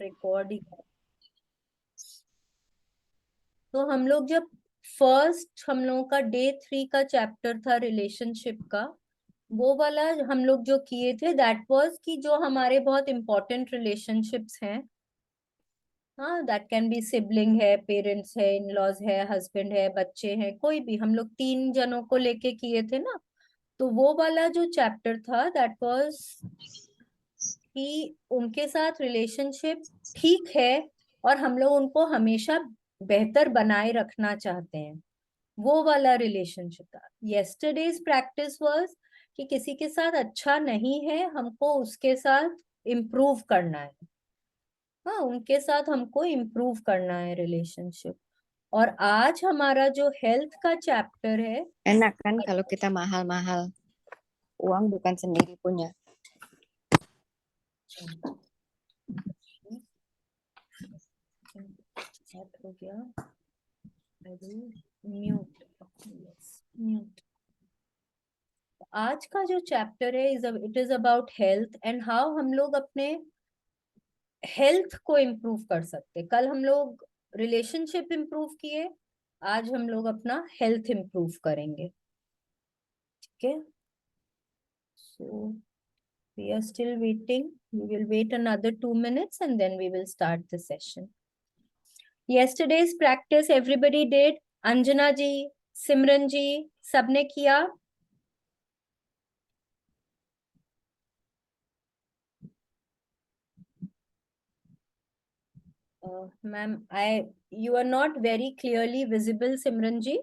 Recording. तो हम लोग जब फर्स्ट हम लोगों का डे 3 का चैप्टर था रिलेशनशिप का, वो वाला हम लोग जो किए थे दैट वाज कि जो हमारे बहुत इंपॉर्टेंट रिलेशनशिप्स हैं, हाँ, दैट कैन बी सिबलिंग है, पेरेंट्स है, इन लॉज है, हस्बैंड है, बच्चे हैं, कोई भी, हम लोग 3 जनों को लेके किए थे ना। तो वो वाला जो चैप्टर था दैट वाज कि उनके साथ रिलेशनशिप ठीक है और हम लोग उनको हमेशा बेहतर बनाए रखना चाहते हैं, वो वाला रिलेशनशिप था। यस्टरडेज प्रैक्टिस वाज कि किसी के साथ अच्छा नहीं है, हमको उसके साथ इम्प्रूव करना है। हाँ, उनके साथ हमको इम्प्रूव करना है रिलेशनशिप। और आज हमारा जो हेल्थ का चैप्टर है, Enak kan kalau kita mahal-mahal uang bukan sendiri punya. हो गया म्यूट, म्यूट। आज का जो चैप्टर है it is about health and how हम लोग अपने हेल्थ को इम्प्रूव कर सकते। कल हम लोग रिलेशनशिप इम्प्रूव किए, आज हम लोग अपना हेल्थ इम्प्रूव करेंगे। ठीक है, so we are still waiting, we will wait another 2 minutes and then we will start the session. Yesterday's practice everybody did? Anjana ji, Simran ji, सबने किया? Ma'am, you are not very clearly visible, Simran ji,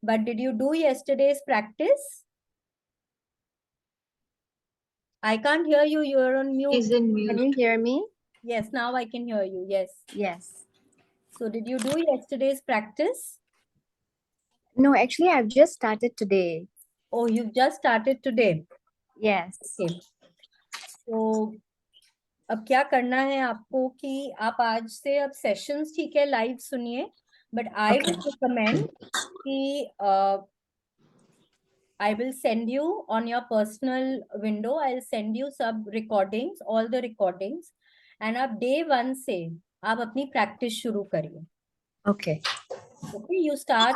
but did you do yesterday's practice? I can't hear you, you are on mute. Is in mute. Can you hear me? Yes, now I can hear you, yes. Yes. So did you do yesterday's practice? No, actually I've just started today. Oh, you've just started today? Yes. Okay. So अब क्या करना है आपको कि आप आज से अब सेशंस ठीक है लाइव सुनिए, बट आई वुड रिकमेंड कि I will send you on your personal window, I'll send you सब recordings, all the recordings, and आप day 1 से आप अपनी practice शुरू करिए। Okay. Okay, you start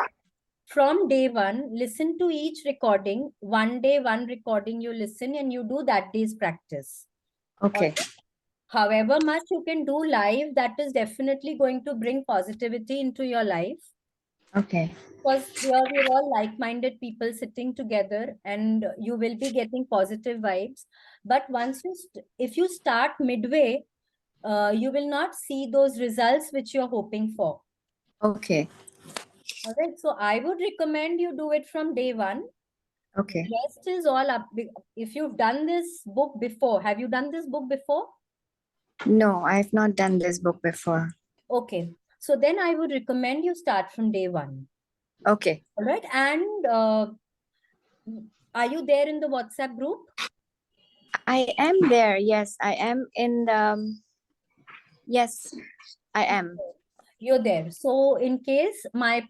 from day 1, listen to each recording, one day, one recording you listen and you do that day's practice. Okay. Okay? However much you can do live, that is definitely going to bring positivity into your life. Okay. Because here we're all like-minded people sitting together and you will be getting positive vibes. But once if you start midway, you will not see those results which you're hoping for. Okay. All right. So I would recommend you do it from day 1. Okay. The rest is all up. If you've done this book before, have you done this book before? No, I've not done this book before. Okay. So then I would recommend you start from day 1. Okay. All right. And are you there in the WhatsApp group? I am there. Yes, I am in the... Yes, I am. You're there. So in case my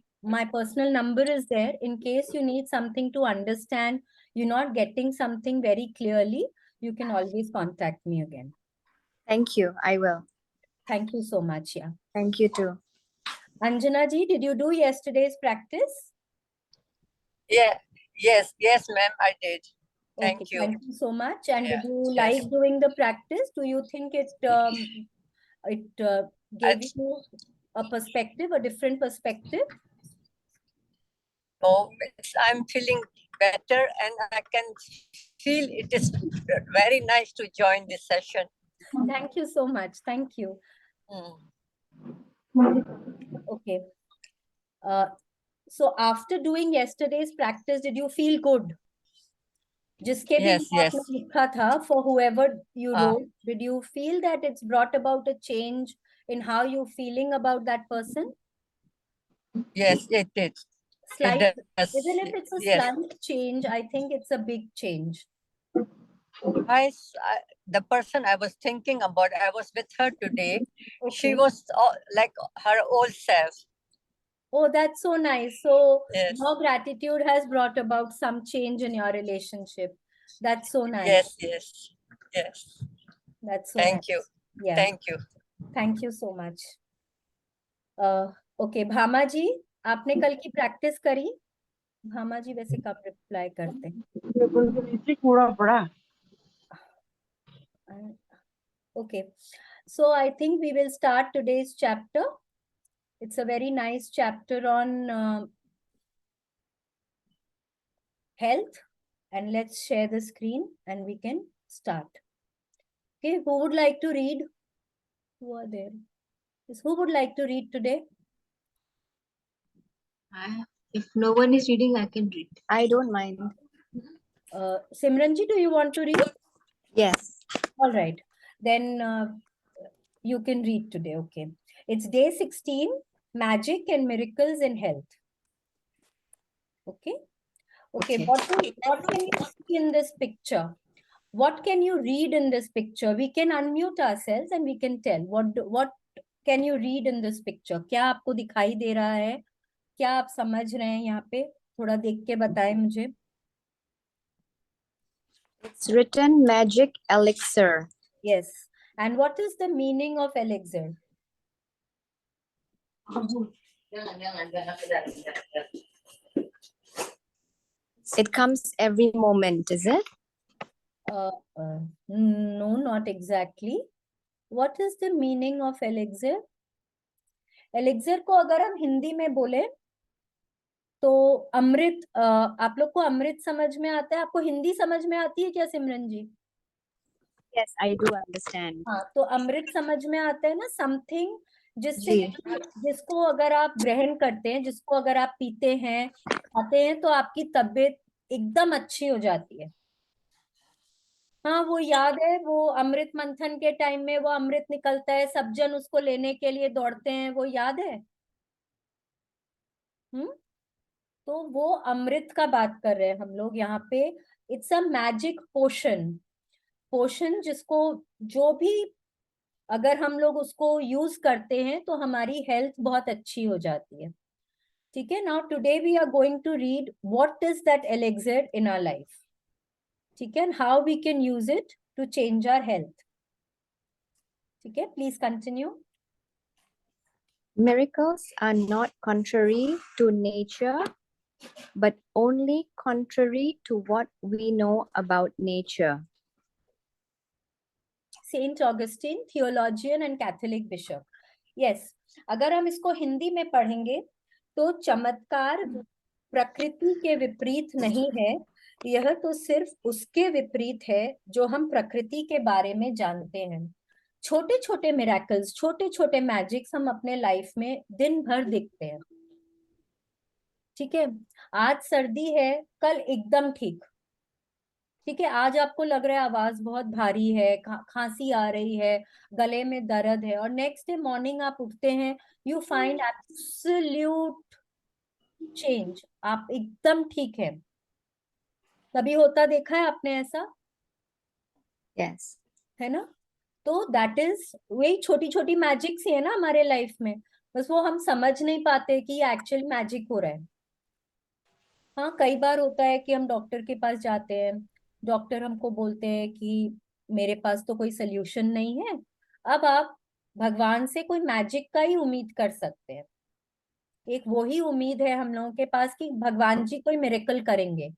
personal number is there, in case you need something to understand, you're not getting something very clearly, you can always contact me again. Thank you. I will. Thank you so much. Yeah. Thank you too. Anjana ji, did you do yesterday's practice? Yeah. Yes, ma'am, I did. Thank Okay, you. thank you so much. And Yeah, did you yes. like doing the practice? Do you think it gave you a perspective, a different perspective? Oh, I'm feeling better and I can feel it is very nice to join this session. Thank you so much. Thank you. Okay. So after doing yesterday's practice, did you feel good? जिसके भी Yes. में लिखा था, for whoever you wrote, did you feel that it's brought about a change in how you're feeling about that person? Yes, it did. Slight, It does. even if it's a slight change, I think it's a big change. The person I was thinking about, I was with her today. Okay. She was like her old self. Oh, that's so nice. So Yes. your gratitude has brought about some change in your relationship. That's so nice. Yes. That's so Thank nice. you. Yeah. Thank you. Thank you so much. Okay Bhama जी, आपने कल की practice करी? भामा जी वैसे कब reply करते नीचे कूड़ा पड़ा। हैं? Okay, so I think we will start today's chapter. It's a very nice chapter on health, and let's share the screen and we can start. Okay, who would like to read? Who are there? Yes, who would like to read today? If no one is reading, I can read. I don't mind. Simranji, do you want to read? Yes. All right, then you can read today. Okay, it's day 16, magic and miracles in health. Okay. Okay, what can you see in this picture? What can you read in this picture? We can unmute ourselves and we can tell. What can you read in this picture? क्या आपको दिखाई दे रहा है? क्या आप समझ रहे हैं यहाँ पे? थोड़ा देख के बताएं मुझे. It's written magic elixir. Yes. And what is the meaning of elixir? It comes every moment, is it? No, not exactly. What is the meaning of elixir? elixir को अगर हम हिंदी में बोले तो अमृत. आप लोग को अमृत समझ में आता है? आपको हिंदी समझ में आती है क्या सिमरन जी? Yes, I do understand. हाँ, तो अमृत समझ में आता है ना, समथिंग जिससे जी. जिसको अगर आप ग्रहण करते हैं, जिसको अगर आप पीते हैं, खाते हैं, तो आपकी तबीयत एकदम अच्छी हो जाती है. हाँ, वो याद है, वो अमृत मंथन के टाइम में वो अमृत निकलता है, सब जन उसको लेने के लिए दौड़ते हैं, वो याद है? तो वो अमृत का बात कर रहे हैं हम लोग यहाँ पे. It's a magic potion. पोशन जिसको जो भी अगर हम लोग उसको यूज करते हैं तो हमारी हेल्थ बहुत अच्छी हो जाती है. ठीक है. Now today we are going to read what is that elixir in our life. ठीक है. How we can use it to change our health. ठीक है. Please continue. Miracles are not contrary to nature, but only contrary to what we know about nature. Saint Augustine, theologian and Catholic bishop. Yes, अगर हम इसको हिंदी में पढ़ेंगे तो चमत्कार प्रकृति के विपरीत नहीं है. यह तो सिर्फ उसके विपरीत है जो हम प्रकृति के बारे में जानते हैं. छोटे छोटे मिरेकल्स, छोटे छोटे मैजिक्स हम अपने लाइफ में दिन भर देखते हैं. ठीक है. आज सर्दी है, कल एकदम ठीक. ठीक है. आज आपको लग रहा है आवाज बहुत भारी है, खांसी आ रही है, गले में दर्द है, और नेक्स्ट डे मॉर्निंग आप उठते हैं, यू फाइंड एब्सोल्यूट चेंज. आप एकदम ठीक है. कभी होता देखा है आपने ऐसा? Yes. है ना. तो दैट इज वही छोटी छोटी मैजिक्स ही है ना हमारे लाइफ में. बस वो हम समझ नहीं पाते कि ये एक्चुअल मैजिक हो रहा है. हाँ, कई बार होता है कि हम डॉक्टर के पास जाते हैं, डॉक्टर हमको बोलते हैं कि मेरे पास तो कोई सोल्यूशन नहीं है. अब आप भगवान से कोई मैजिक का ही उम्मीद कर सकते हैं. एक वो ही उम्मीद है हम लोगों के पास कि भगवान जी कोई मिरेकल करेंगे.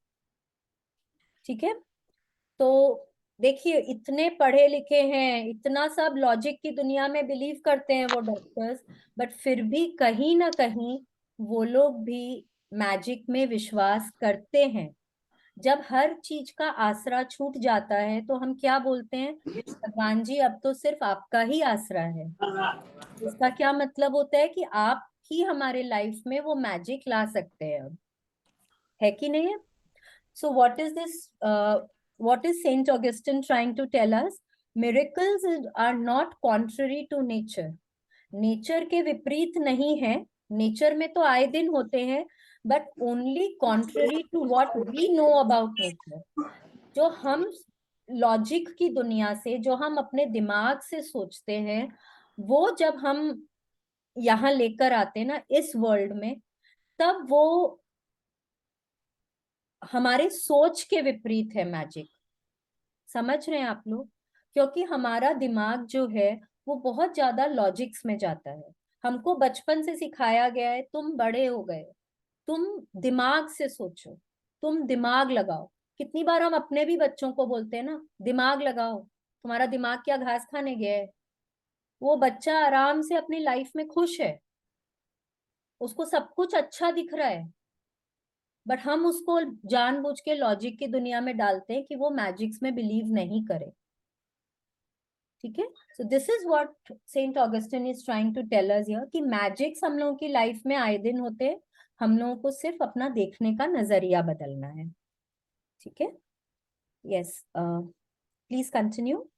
ठीक है. तो देखिए, इतने पढ़े लिखे हैं, इतना सब लॉजिक की दुनिया में बिलीव करते हैं वो डॉक्टर्स, बट फिर भी कहीं ना कहीं वो लोग भी मैजिक में विश्वास करते हैं. जब हर चीज का आसरा छूट जाता है तो हम क्या बोलते हैं? भगवान जी अब तो सिर्फ आपका ही आसरा है. इसका क्या मतलब होता है कि आप ही हमारे लाइफ में वो मैजिक ला सकते हैं. अब है कि नहीं है? So what is this, what is Saint Augustine trying to tell us? Miracles are not contrary to nature. Nature के विपरीत नहीं है. नेचर में तो आए दिन होते हैं, but only contrary to what we know about nature. जो हम लॉजिक की दुनिया से, जो हम अपने दिमाग से सोचते हैं, वो जब हम यहाँ लेकर आते हैं ना इस वर्ल्ड में, तब वो हमारे सोच के विपरीत है मैजिक. समझ रहे हैं आप लोग? क्योंकि हमारा दिमाग जो है वो बहुत ज्यादा लॉजिक्स में जाता है। हमको बचपन से सिखाया गया है तुम बड़े हो गए, तुम दिमाग से सोचो, तुम दिमाग लगाओ। कितनी बार हम अपने भी बच्चों को बोलते हैं ना, दिमाग लगाओ, तुम्हारा दिमाग क्या घास खाने गया है? वो बच्चा आराम से अपनी लाइफ में खुश है, उसको सब कुछ अच्छा दिख रहा है, बट हम उसको जानबूझ के लॉजिक की दुनिया में डालते हैं कि वो मैजिक्स में बिलीव नहीं करे। ठीक है, so this is what Saint Augustine is trying to tell us here कि मैजिक्स हम लोगों की लाइफ में आए दिन होते हैं, हम लोगों को सिर्फ अपना देखने का नजरिया बदलना है। ठीक है, yes, please continue.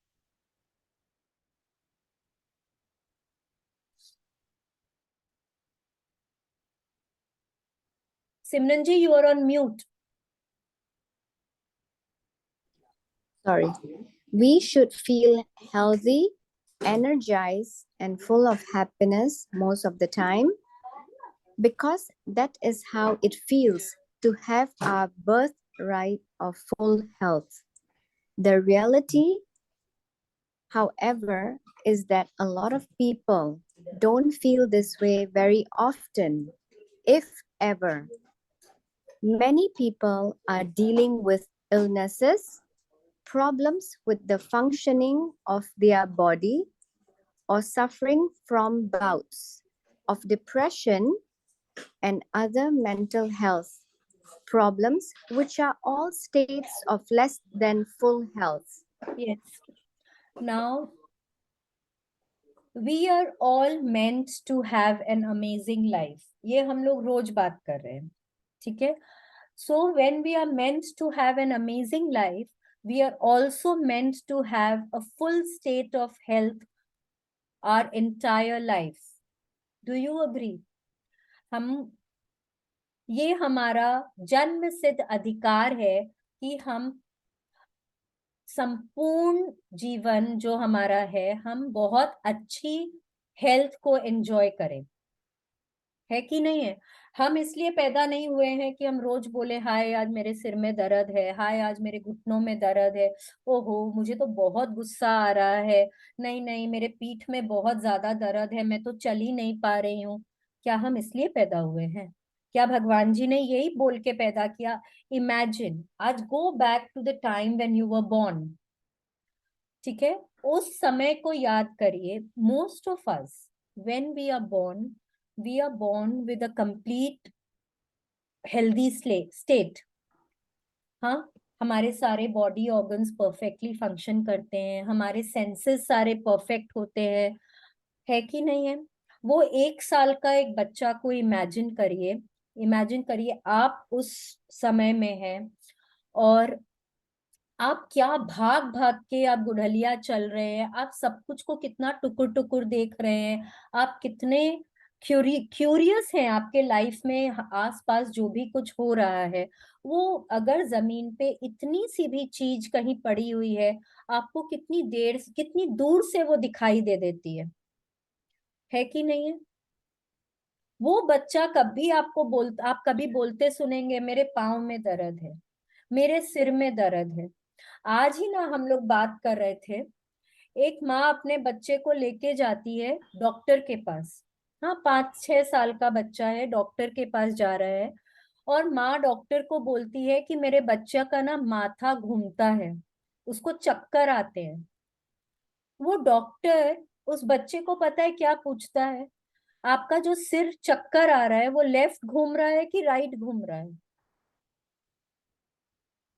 Simran ji, you are on mute. Sorry. We should feel healthy, energized, and full of happiness most of the time, because that is how it feels to have our birthright of full health. The reality, however, is that a lot of people don't feel this way very often, if ever. Many people are dealing with illnesses, problems with the functioning of their body, or suffering from bouts of depression and other mental health problems, which are all states of less than full health. Yes. Now, we are all meant to have an amazing life. ये हम लोग रोज बात कर रहे हैं, ठीक है? So when we are meant to have an amazing life, we are also meant to have a full state of health our entire life. Do you agree? हम, ये हमारा जन्म सिद्ध अधिकार है कि हम संपूर्ण जीवन जो हमारा है, हम बहुत अच्छी हेल्थ को एंजॉय करें। है कि नहीं है? हम इसलिए पैदा नहीं हुए हैं कि हम रोज बोले हाय आज मेरे सिर में दर्द है, हाय आज मेरे घुटनों में दर्द है, ओहो मुझे तो बहुत गुस्सा आ रहा है, नहीं नहीं मेरे पीठ में बहुत ज्यादा दर्द है, मैं तो चल ही नहीं पा रही हूँ। क्या हम इसलिए पैदा हुए हैं? क्या भगवान जी ने यही बोल के पैदा किया? इमेजिन, आज go back to the time when you were born. ठीक है, उस समय को याद करिए। Most of us when we are born with a complete healthy state. हाँ, हमारे सारे बॉडी ऑर्गन्स परफेक्टली फंक्शन करते हैं, हमारे सेंसेस सारे परफेक्ट होते हैं। है कि नहीं है? वो 1 साल का एक बच्चा को इमेजिन करिए आप उस समय में हैं, और आप क्या भाग भाग के आप गुड़हलिया चल रहे हैं, आप सब कुछ को कितना टुकुर टुकुर देख रहे हैं, आप कितने क्यूरियस हैं आपके लाइफ में आसपास जो भी कुछ हो रहा है। वो अगर जमीन पे इतनी सी भी चीज कहीं पड़ी हुई है, आपको कितनी दूर से वो दिखाई दे देती है कि नहीं है? वो बच्चा कभी आप कभी बोलते सुनेंगे मेरे पाँव में दर्द है, मेरे सिर में दर्द है? आज ही ना हम लोग बात कर रहे थे, एक माँ अपने बच्चे को लेके जाती है डॉक्टर के पास। हाँ, 5-6 साल का बच्चा है, डॉक्टर के पास जा रहा है, और माँ डॉक्टर को बोलती है कि मेरे बच्चा का ना माथा घूमता है, उसको चक्कर आते हैं। वो डॉक्टर उस बच्चे को पता है क्या पूछता है? आपका जो सिर चक्कर आ रहा है वो लेफ्ट घूम रहा है कि राइट घूम रहा है?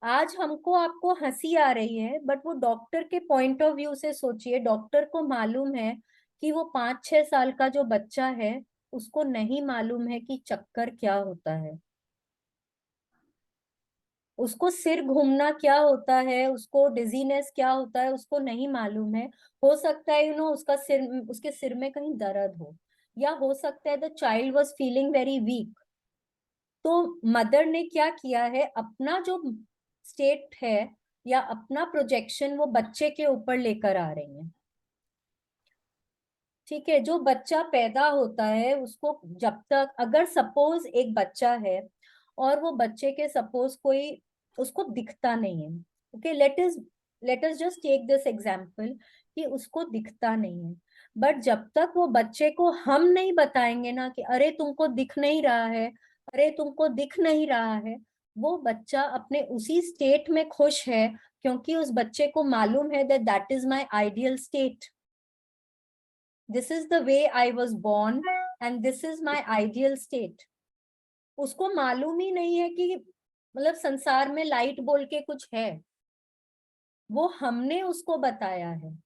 आज हमको आपको हंसी आ रही है, बट वो डॉक्टर के पॉइंट ऑफ व्यू से सोचिए। डॉक्टर को मालूम है कि वो 5-6 साल का जो बच्चा है उसको नहीं मालूम है कि चक्कर क्या होता है, उसको सिर घूमना क्या होता है, उसको डिजीनेस क्या होता है, उसको नहीं मालूम है। हो सकता है उसके सिर में कहीं दर्द हो, या हो सकता है the child was feeling very weak. तो मदर ने क्या किया है, अपना जो स्टेट है या अपना प्रोजेक्शन वो बच्चे के ऊपर लेकर आ रही है। ठीक है, जो बच्चा पैदा होता है उसको जब तक, अगर सपोज एक बच्चा है और वो बच्चे के सपोज कोई उसको दिखता नहीं है, okay, let us just take this example कि उसको दिखता नहीं है, बट जब तक वो बच्चे को हम नहीं बताएंगे ना कि अरे तुमको दिख नहीं रहा है, अरे तुमको दिख नहीं रहा है, वो बच्चा अपने उसी स्टेट में खुश है, क्योंकि उस बच्चे को मालूम है that that is my ideal state, this is the way I was born and this is my ideal state. उसको मालूम ही नहीं है कि मतलब संसार में लाइट बोल के कुछ है, वो हमने उसको बताया है।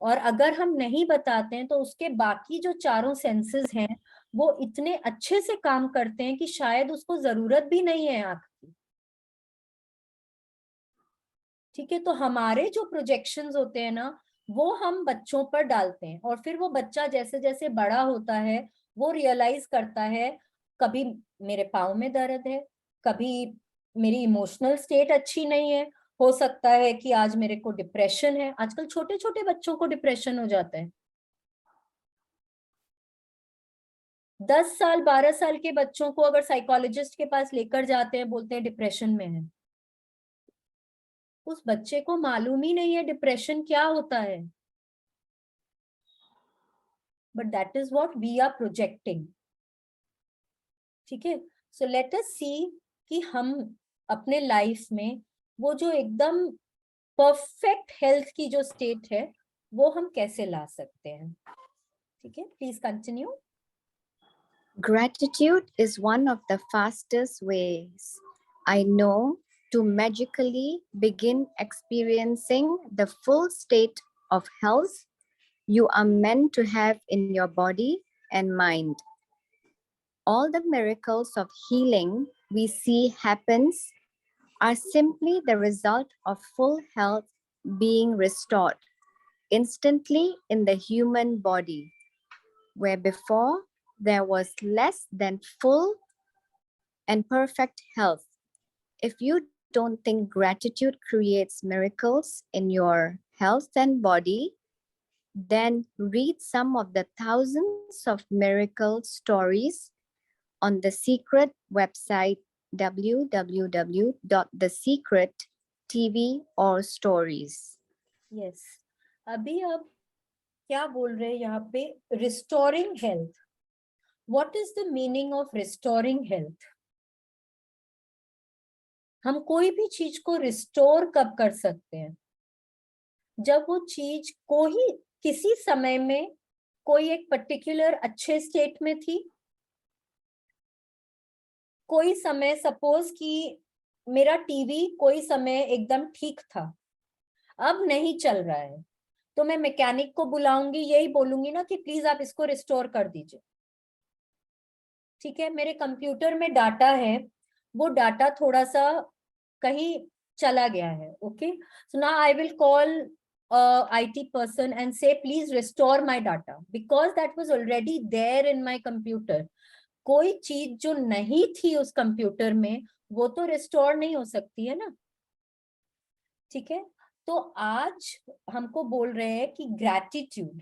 और अगर हम नहीं बताते हैं तो उसके बाकी जो चारों सेंसेस हैं वो इतने अच्छे से काम करते हैं कि शायद उसको जरूरत भी नहीं है आंख की। ठीक है, तो हमारे जो प्रोजेक्शंस होते हैं ना वो हम बच्चों पर डालते हैं, और फिर वो बच्चा जैसे जैसे बड़ा होता है वो रियलाइज करता है कभी मेरे पाँव में दर्द है, कभी मेरी इमोशनल स्टेट अच्छी नहीं है, हो सकता है कि आज मेरे को डिप्रेशन है। आजकल छोटे छोटे बच्चों को डिप्रेशन हो जाता है, 10 साल 12 साल के बच्चों को अगर साइकोलॉजिस्ट के पास लेकर जाते हैं, बोलते हैं डिप्रेशन में है। उस बच्चे को मालूम ही नहीं है डिप्रेशन क्या होता है, but that is what we are projecting. ठीक है, सो लेट अस सी कि हम अपने लाइफ में वो जो एकदम परफेक्ट हेल्थ की जो स्टेट है वो हम कैसे ला सकते हैं। ठीक है, please continue. Gratitude is one of the fastest ways I know to magically begin experiencing the full state of health you are meant to have in your body and mind. All the miracles of healing we see happens are simply the result of full health being restored instantly in the human body, where before there was less than full and perfect health. If you don't think gratitude creates miracles in your health and body, then read some of the thousands of miracle stories on the Secret website www.thesecret.tv or stories. Yes, अभी अब क्या बोल रहे हैं यहाँ पे, restoring health. What is the meaning of restoring health? हम कोई भी चीज को रिस्टोर कब कर सकते हैं? जब वो चीज को ही किसी समय में कोई एक पर्टिकुलर अच्छे स्टेट में थी, कोई समय सपोज कि मेरा टीवी कोई समय एकदम ठीक था, अब नहीं चल रहा है, तो मैं मैकेनिक को बुलाऊंगी, यही बोलूंगी ना कि प्लीज आप इसको रिस्टोर कर दीजिए। ठीक है, मेरे कंप्यूटर में डाटा है, वो डाटा थोड़ा सा कहीं चला गया है, okay, so now I will call IT person and say please restore my data because that was already there in my computer. कोई चीज जो नहीं थी उस कंप्यूटर में वो तो रिस्टोर नहीं हो सकती है ना। ठीक है, तो आज हमको बोल रहे हैं कि ग्रैटिट्यूड,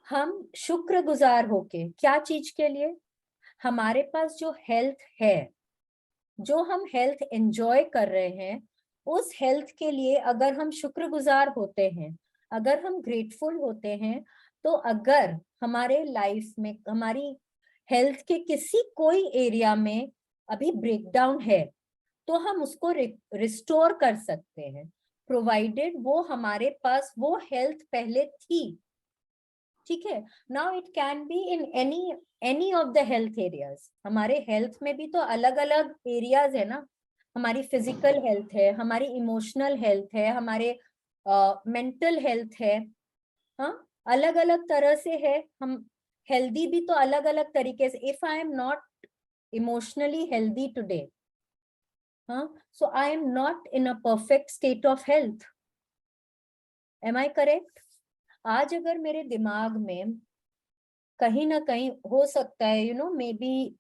हम शुक्रगुजार होके क्या चीज के लिए, हमारे पास जो हेल्थ है, जो हम हेल्थ एंजॉय कर रहे हैं, उस हेल्थ के लिए अगर हम शुक्रगुजार होते हैं, अगर हम ग्रेटफुल होते हैं, तो अगर हमारे लाइफ में हमारी हेल्थ के किसी कोई एरिया में अभी ब्रेकडाउन है तो हम उसको रिस्टोर कर सकते हैं, प्रोवाइडेड वो हमारे पास वो हेल्थ पहले थी। ठीक है, now it can be in any of the health areas. हमारे हेल्थ में भी तो अलग अलग एरियाज है ना, हमारी फिजिकल हेल्थ है, हमारी इमोशनल हेल्थ है, हमारे मेंटल हेल्थ है, हाँ, अलग अलग तरह से है। हम हेल्दी भी तो अलग अलग तरीके से, if I am not emotionally healthy today, हाँ, so I am not in a perfect state of health. Am I correct? आज अगर मेरे दिमाग में कहीं ना कहीं हो सकता है, यू नो, मे बी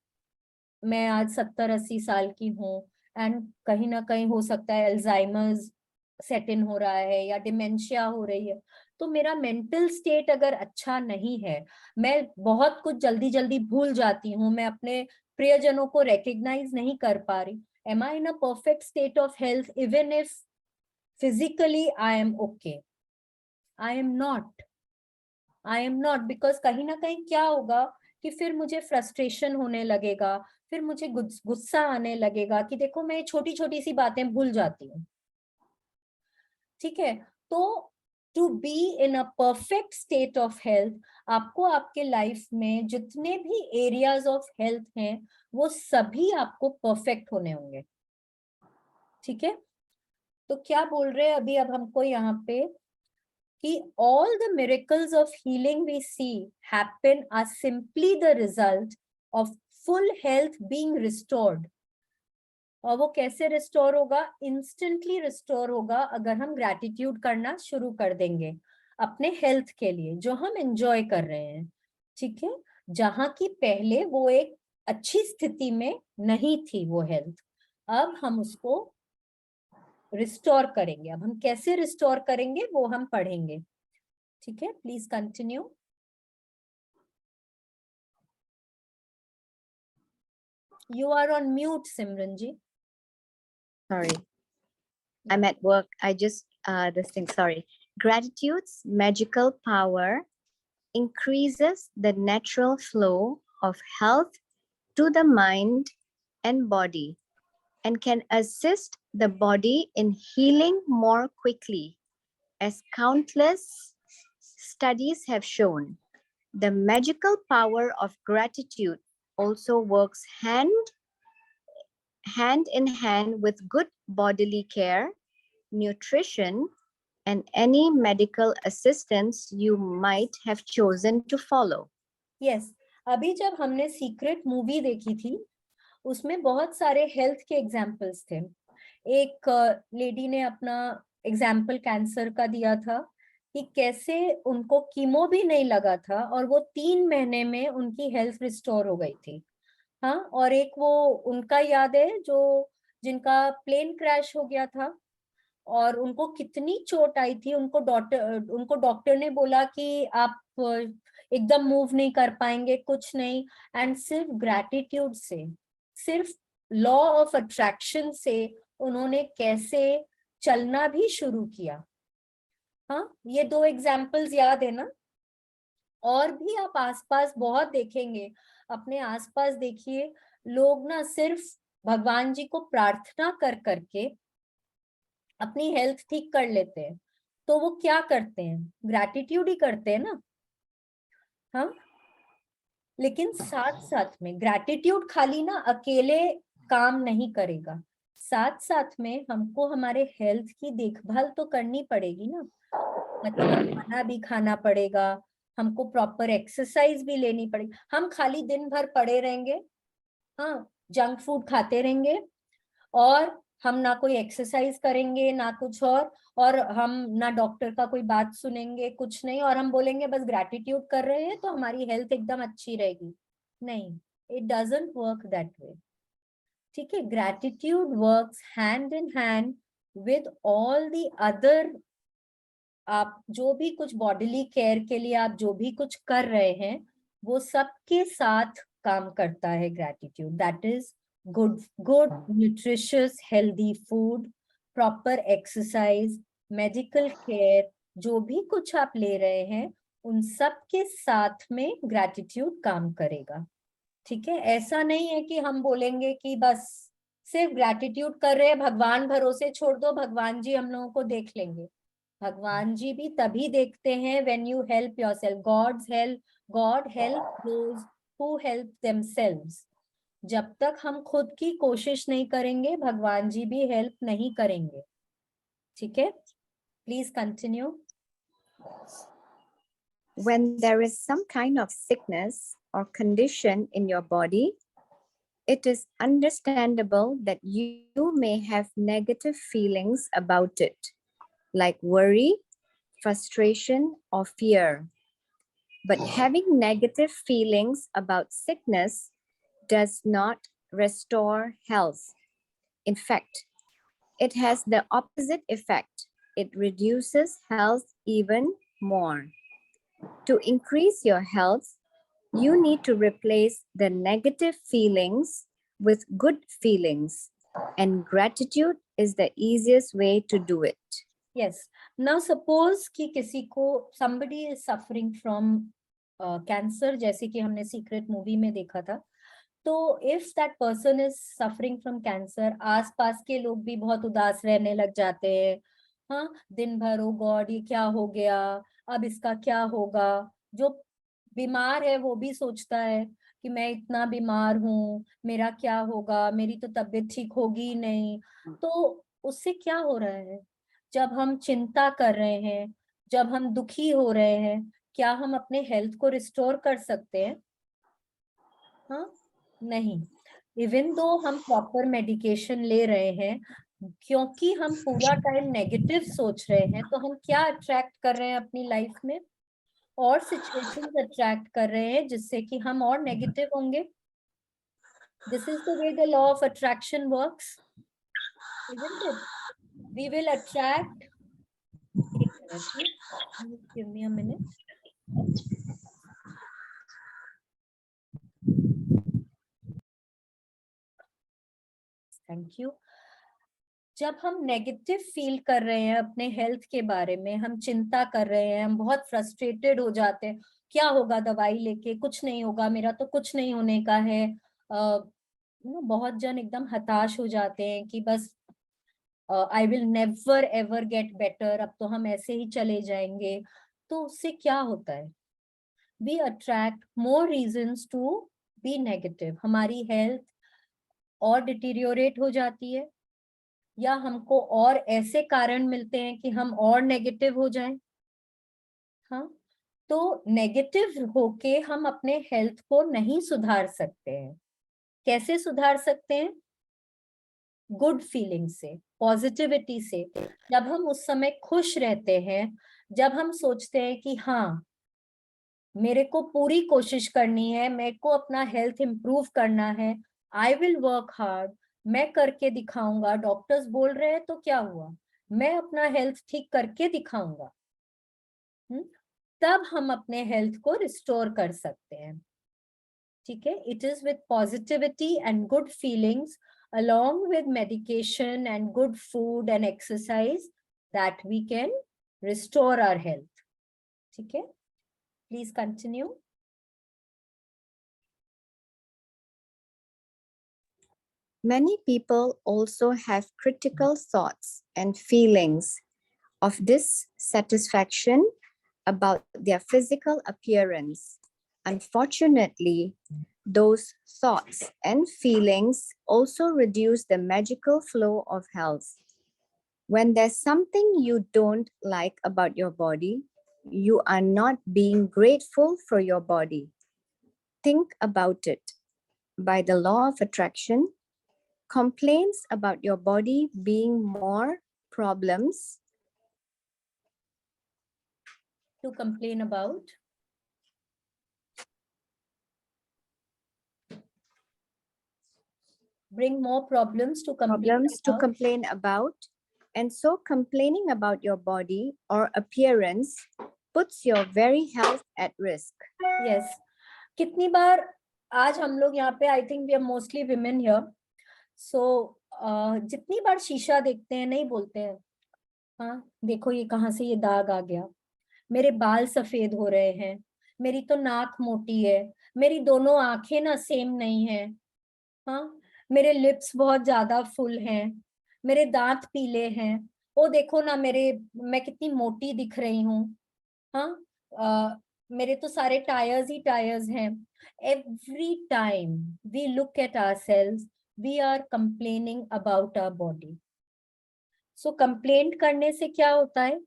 मैं आज 70-80 साल की हूँ एंड कहीं ना कहीं हो सकता है अल्जाइमर्स सेट इन हो रहा है या डिमेंशिया हो रही है, तो मेरा मेंटल स्टेट अगर अच्छा नहीं है, मैं बहुत कुछ जल्दी जल्दी भूल जाती हूँ, मैं अपने प्रियजनों को रिकग्नाइज नहीं कर पा रही, am I in a perfect state of health even if physically I am okay? I am not. I am not, because कहीं ना कहीं क्या होगा कि फिर मुझे फ्रस्ट्रेशन होने लगेगा, फिर मुझे गुस्सा आने लगेगा कि देखो मैं छोटी छोटी सी बातें भूल जाती हूँ। ठीक है, तो to be in a perfect state of health, आपको आपके लाइफ में जितने भी एरियाज ऑफ हेल्थ हैं वो सभी आपको परफेक्ट होने होंगे। ठीक है, तो क्या बोल रहे हैं अभी अब हमको यहाँ पे कि all the miracles of healing we see happen are simply the result of full health being restored। और वो कैसे रिस्टोर होगा? इंस्टेंटली रिस्टोर होगा अगर हम ग्रैटिट्यूड करना शुरू कर देंगे अपने हेल्थ के लिए जो हम एंजॉय कर रहे हैं। ठीक है, जहां की पहले वो एक अच्छी स्थिति में नहीं थी वो हेल्थ, अब हम उसको रिस्टोर करेंगे। अब हम कैसे रिस्टोर करेंगे वो हम पढ़ेंगे। ठीक है, please continue. You are on mute, Simran ji. Sorry, I'm at work. I just this thing. Sorry. Gratitude's magical power increases the natural flow of health to the mind and body, and can assist the body in healing more quickly, as countless studies have shown. The magical power of gratitude also works hand in hand with good bodily care, nutrition, and any medical assistance you might have chosen to follow. Yes, अभी जब हमने secret movie देखी थी उसमें बहुत सारे health के examples थे। एक लेडी ने अपना एग्जाम्पल कैंसर का दिया था कि कैसे उनको कीमो भी नहीं लगा था और वो 3 महीने में उनकी हेल्थ रिस्टोर हो गई थी। हाँ, और एक वो उनका याद है जो जिनका प्लेन क्रैश हो गया था और उनको कितनी चोट आई थी, उनको डॉक्टर ने बोला कि आप एकदम मूव नहीं कर पाएंगे, कुछ नहीं। एंड सिर्फ ग्रैटिट्यूड से, सिर्फ लॉ ऑफ अट्रैक्शन से उन्होंने कैसे चलना भी शुरू किया। हाँ, ये 2 एग्जाम्पल्स याद है ना? और भी आप आसपास बहुत देखेंगे, अपने आसपास देखिए, लोग ना सिर्फ भगवान जी को प्रार्थना कर करके अपनी हेल्थ ठीक कर लेते हैं। तो वो क्या करते हैं? ग्रैटिट्यूड ही करते हैं ना। हाँ, लेकिन साथ साथ में ग्रैटिट्यूड खाली ना अकेले काम नहीं करेगा, साथ साथ में हमको हमारे हेल्थ की देखभाल तो करनी पड़ेगी ना। अच्छा खाना भी खाना पड़ेगा, हमको प्रॉपर एक्सरसाइज भी लेनी पड़ेगी। हम खाली दिन भर पड़े रहेंगे, हाँ, जंक फूड खाते रहेंगे और हम ना कोई एक्सरसाइज करेंगे ना कुछ और हम ना डॉक्टर का कोई बात सुनेंगे, कुछ नहीं, और हम बोलेंगे बस ग्रैटिट्यूड कर रहे हैं तो हमारी हेल्थ एकदम अच्छी रहेगी। नहीं, it doesn't work that way. ठीक है, gratitude works hand in hand with all the other, आप जो भी कुछ बॉडीली केयर के लिए आप जो भी कुछ कर रहे हैं वो सबके साथ काम करता है gratitude. That is good nutritious healthy food, proper exercise, medical care, जो भी कुछ आप ले रहे हैं उन सब के साथ में ग्रैटिट्यूड काम करेगा। ठीक है, ऐसा नहीं है कि हम बोलेंगे कि बस सिर्फ ग्रैटिट्यूड कर रहे हैं, भगवान भरोसे छोड़ दो, भगवान जी हम लोगों को देख लेंगे। भगवान जी भी तभी देखते हैं when you help yourself. God help those who help themselves. जब तक हम खुद की कोशिश नहीं करेंगे भगवान जी भी हेल्प नहीं करेंगे। ठीक है, please continue. When there is some kind of sickness or condition in your body, it is understandable that you may have negative feelings about it, like worry, frustration, or fear. But having negative feelings about sickness does not restore health. In fact, it has the opposite effect. It reduces health even more. To increase your health, you need to replace the negative feelings with good feelings, and gratitude is the easiest way to do it. Yes, now suppose कि किसी को somebody is suffering from cancer, जैसे कि हमने secret movie में देखा था। तो if that person is suffering from cancer, आसपास के लोग भी बहुत उदास रहने लग जाते हैं। हाँ, दिन भर ओ गॉड ये क्या हो गया, अब इसका क्या होगा। जो बीमार है वो भी सोचता है कि मैं इतना बीमार हूँ, मेरा क्या होगा, मेरी तो तबीयत ठीक होगी ही नहीं। तो उससे क्या हो रहा है, जब हम चिंता कर रहे हैं, जब हम दुखी हो रहे हैं, क्या हम अपने हेल्थ को रिस्टोर कर सकते हैं? हाँ, नहीं। इवन दो हम प्रॉपर मेडिकेशन ले रहे हैं, क्योंकि हम पूरा टाइम नेगेटिव सोच रहे हैं, तो हम क्या अट्रैक्ट कर रहे हैं अपनी लाइफ में? और सिचुएशंस अट्रैक्ट कर रहे हैं जिससे कि हम और नेगेटिव होंगे। This is the way the law of attraction works, isn't it? We will attract, एक minute, give me a minute. Thank you. जब हम नेगेटिव फील कर रहे हैं अपने हेल्थ के बारे में, हम चिंता कर रहे हैं, हम बहुत फ्रस्ट्रेटेड हो जाते हैं, क्या होगा दवाई लेके, कुछ नहीं होगा, मेरा तो कुछ नहीं होने का है। बहुत जन एकदम हताश हो जाते हैं कि बस I will never ever get better, अब तो हम ऐसे ही चले जाएंगे। तो उससे क्या होता है, we attract more reasons to be negative. हमारी हेल्थ और डिटीरियोरेट हो जाती है, या हमको और ऐसे कारण मिलते हैं कि हम और नेगेटिव हो जाएं। हाँ, तो नेगेटिव होके हम अपने हेल्थ को नहीं सुधार सकते हैं। कैसे सुधार सकते हैं? गुड फीलिंग से, पॉजिटिविटी से। जब हम उस समय खुश रहते हैं, जब हम सोचते हैं कि हाँ, मेरे को पूरी कोशिश करनी है, मेरे को अपना हेल्थ इंप्रूव करना है, आई विल वर्क हार्ड, मैं करके दिखाऊंगा, डॉक्टर्स बोल रहे हैं तो क्या हुआ, मैं अपना हेल्थ ठीक करके दिखाऊंगा। तब हम अपने हेल्थ को रिस्टोर कर सकते हैं। ठीक है, it is with positivity and good feelings along with medication and good food and exercise that we can restore our health. ठीक है, please continue. Many people also have critical thoughts and feelings of dissatisfaction about their physical appearance. Unfortunately, those thoughts and feelings also reduce the magical flow of health. When there's something you don't like about your body, you are not being grateful for your body. Think about it. By the law of attraction, complaints about your body being more problems To complain about, bring more problems to complain about, and so complaining about your body or appearance puts your very health at risk. yes. कितनी बार आज हम लोग यहाँ पे, I think we are mostly women here, so जितनी बार शीशा देखते हैं नहीं बोलते हैं, हाँ देखो ये कहाँ से ये दाग आ गया, मेरे बाल सफेद हो रहे हैं, मेरी तो नाक मोटी है, मेरी दोनों आंखें ना सेम नहीं है, हाँ मेरे लिप्स बहुत ज्यादा फुल हैं, मेरे दांत पीले हैं, वो देखो ना मैं कितनी मोटी दिख रही हूँ, हाँ मेरे तो सारे टायर्स ही टायर्स हैं। Every time we look at ourselves, we are complaining about our body. So complaint करने से क्या होता है,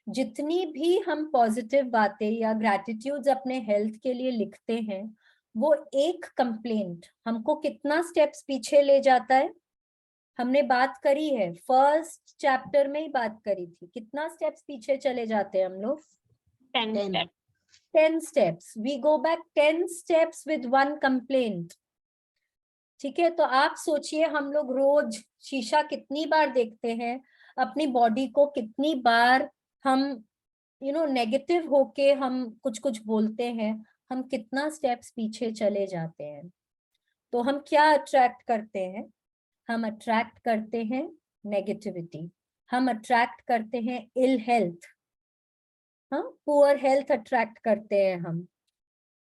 जितनी भी हम पॉजिटिव बातें या ग्रैटिट्यूड्स अपने हेल्थ के लिए लिखते हैं, वो एक कंप्लेंट हमको कितना स्टेप्स पीछे ले जाता है। हमने बात करी है, फर्स्ट चैप्टर में ही बात करी थी, कितना स्टेप्स पीछे चले जाते हैं हम लोग? 10 steps. We go back 10 steps with one complaint. ठीक है, तो आप सोचिए हम लोग रोज शीशा कितनी बार देखते हैं, अपनी बॉडी को कितनी बार हम नेगेटिव होके हम कुछ कुछ बोलते हैं, हम कितना स्टेप्स पीछे चले जाते हैं। तो हम क्या अट्रैक्ट करते हैं? हम अट्रैक्ट करते हैं नेगेटिविटी। हम अट्रैक्ट करते हैं इल हेल्थ, हाँ, पुअर हेल्थ अट्रैक्ट करते हैं हम,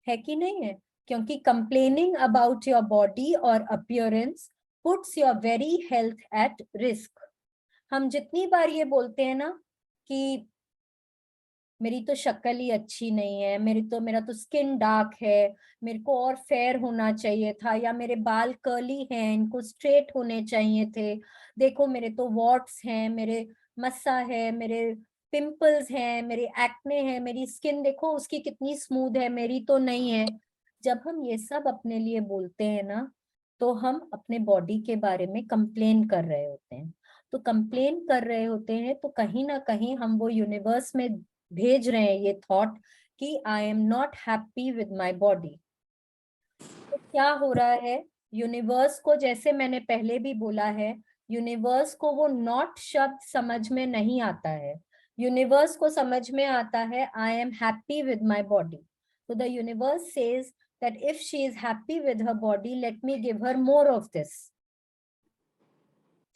है कि नहीं है? क्योंकि कंप्लेनिंग अबाउट योर बॉडी और appearance puts your very health at risk. हम जितनी बार ये बोलते हैं ना कि मेरी तो शक्ल ही अच्छी नहीं है, मेरा तो स्किन डार्क है, मेरे को और फेयर होना चाहिए था, या मेरे बाल कर्ली हैं, इनको स्ट्रेट होने चाहिए थे, देखो मेरे तो वॉट्स हैं, मेरे मस्सा है, मेरे पिंपल्स हैं, मेरे एक्ने हैं, मेरी स्किन देखो उसकी कितनी स्मूथ है, मेरी तो नहीं है। जब हम ये सब अपने लिए बोलते हैं ना, तो हम अपने बॉडी के बारे में कंप्लेन कर रहे होते हैं। तो कंप्लेन कर रहे होते हैं तो कहीं ना कहीं हम वो यूनिवर्स में भेज रहे हैं ये थॉट कि आई am not happy with my body. तो क्या हो रहा है, यूनिवर्स को, जैसे मैंने पहले भी बोला है, यूनिवर्स को वो नॉट शब्द समझ में नहीं आता है, यूनिवर्स को समझ में आता है I am happy with my body. तो the universe says that if she is happy with her body, let me give her more of this.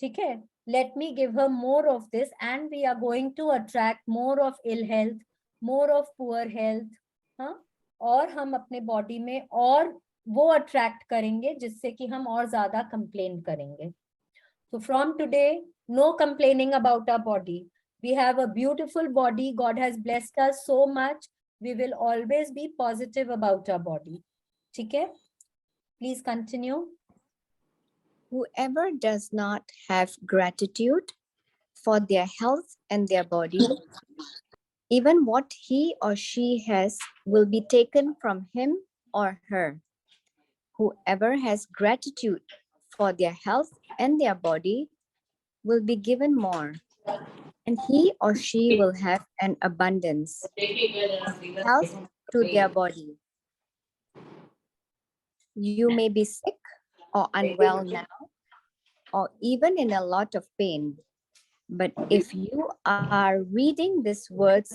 ठीक है, let me give her more of this and we are going to attract more of ill health, more of poor health, हाँ, और हम अपने body में और वो attract करेंगे जिससे कि हम और ज्यादा कंप्लेन करेंगे। So from today, no complaining about our body. We have a beautiful body. God has blessed us so much. We will always be positive about our body. ठीक है? Please continue. Whoever does not have gratitude for their health and their body, even what he or she has will be taken from him or her. Whoever has gratitude for their health and their body will be given more, and he or she will have an abundance of health to their body. You may be sick or unwell now, or even in a lot of pain. But if you are reading these words,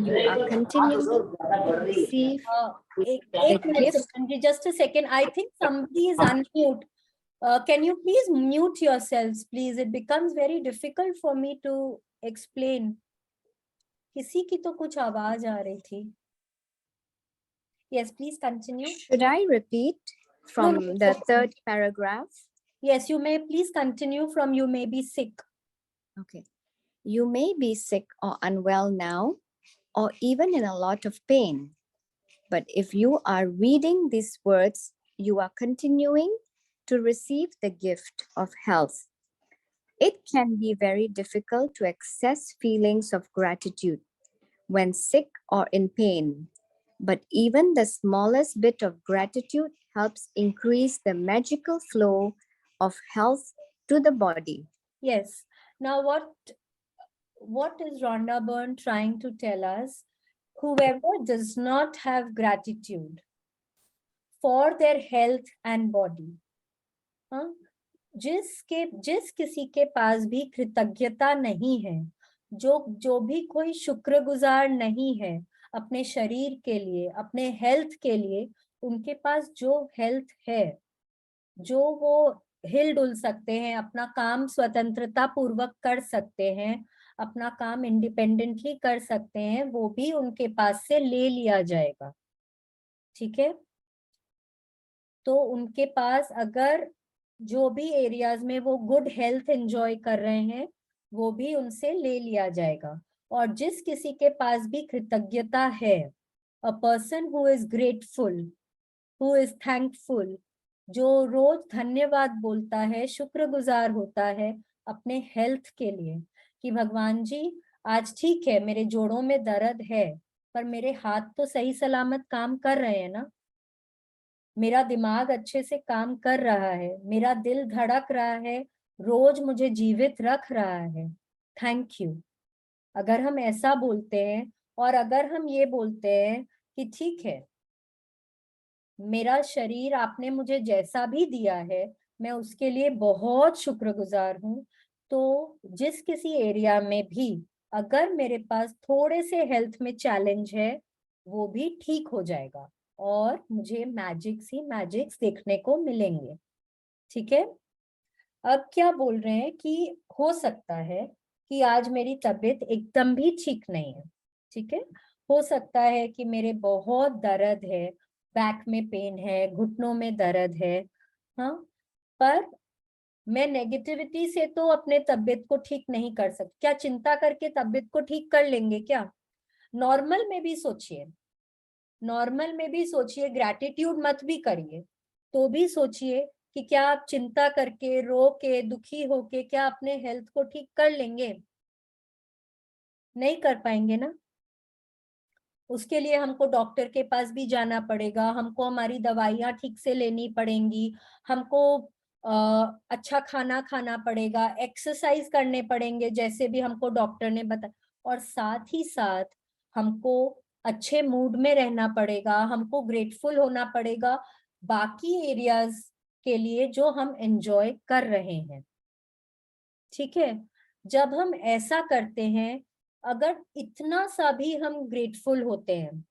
you are continuing to receive एक the minute gift. Sanjay, just a second. I think somebody is unmute. Can you please mute yourselves, please? It becomes very difficult for me to explain. किसी की तो कुछ आवाज आ रही थी. Yes, please continue. Should I repeat from No, the okay. third paragraph? Yes, you may please continue from you may be sick. Okay. You may be sick or unwell now, or even in a lot of pain. But if you are reading these words, you are continuing to receive the gift of health. It can be very difficult to access feelings of gratitude when sick or in pain. But even the smallest bit of gratitude helps increase the magical flow of health to the body. Yes. Now what is Rhonda Byrne trying to tell us? Whoever does not have gratitude for their health and body, हाँ, जिस किसी के पास भी कृतज्ञता नहीं है, जो भी कोई शुक्रगुजार नहीं है अपने शरीर के लिए, अपने हेल्थ के लिए, उनके पास जो हेल्थ है, जो वो हिल डुल सकते हैं, अपना काम स्वतंत्रता पूर्वक कर सकते हैं, अपना काम इंडिपेंडेंटली कर सकते हैं, वो भी उनके पास से ले लिया जाएगा। ठीक है, तो उनके पास अगर जो भी एरियाज में वो गुड हेल्थ एंजॉय कर रहे हैं, वो भी उनसे ले लिया जाएगा। और जिस किसी के पास भी कृतज्ञता है, a person who is grateful, who is thankful, जो रोज धन्यवाद बोलता है, शुक्रगुजार होता है अपने हेल्थ के लिए, कि भगवान जी आज ठीक है, मेरे जोड़ों में दर्द है, पर मेरे हाथ तो सही सलामत काम कर रहे हैं ना, मेरा दिमाग अच्छे से काम कर रहा है, मेरा दिल धड़क रहा है, रोज मुझे जीवित रख रहा है, थैंक यू। अगर हम ऐसा बोलते हैं, और अगर हम ये बोलते हैं कि ठीक है, मेरा शरीर आपने मुझे जैसा भी दिया है, मैं उसके लिए बहुत शुक्रगुजार हूँ, तो जिस किसी एरिया में भी अगर मेरे पास थोड़े से हेल्थ में चैलेंज है, वो भी ठीक हो जाएगा और मुझे मैजिक्स देखने को मिलेंगे। ठीक है, अब क्या बोल रहे हैं कि हो सकता है कि आज मेरी तबीयत एकदम भी ठीक नहीं है, ठीक है। हो सकता है कि मेरे बहुत दर्द है, बैक में पेन है, घुटनों में दर्द है, हाँ, पर मैं नेगेटिविटी से तो अपने तबीयत को ठीक नहीं कर सकती। क्या चिंता करके तबीयत को ठीक कर लेंगे क्या? नॉर्मल में भी सोचिए, नॉर्मल में भी सोचिए, ग्रैटिट्यूड मत भी करिए तो भी सोचिए कि क्या आप चिंता करके, रो के, दुखी होके क्या अपने हेल्थ को ठीक कर लेंगे? नहीं कर पाएंगे ना। उसके लिए हमको डॉक्टर के पास भी जाना पड़ेगा, हमको हमारी दवाइयाँ ठीक से लेनी पड़ेंगी, हमको अच्छा खाना खाना पड़ेगा, एक्सरसाइज करने पड़ेंगे जैसे भी हमको डॉक्टर ने बताया, और साथ ही साथ हमको अच्छे मूड में रहना पड़ेगा, हमको ग्रेटफुल होना पड़ेगा बाकी एरियाज के लिए जो हम एंजॉय कर रहे हैं, ठीक है। जब हम ऐसा करते हैं, अगर इतना सा भी हम ग्रेटफुल होते हैं,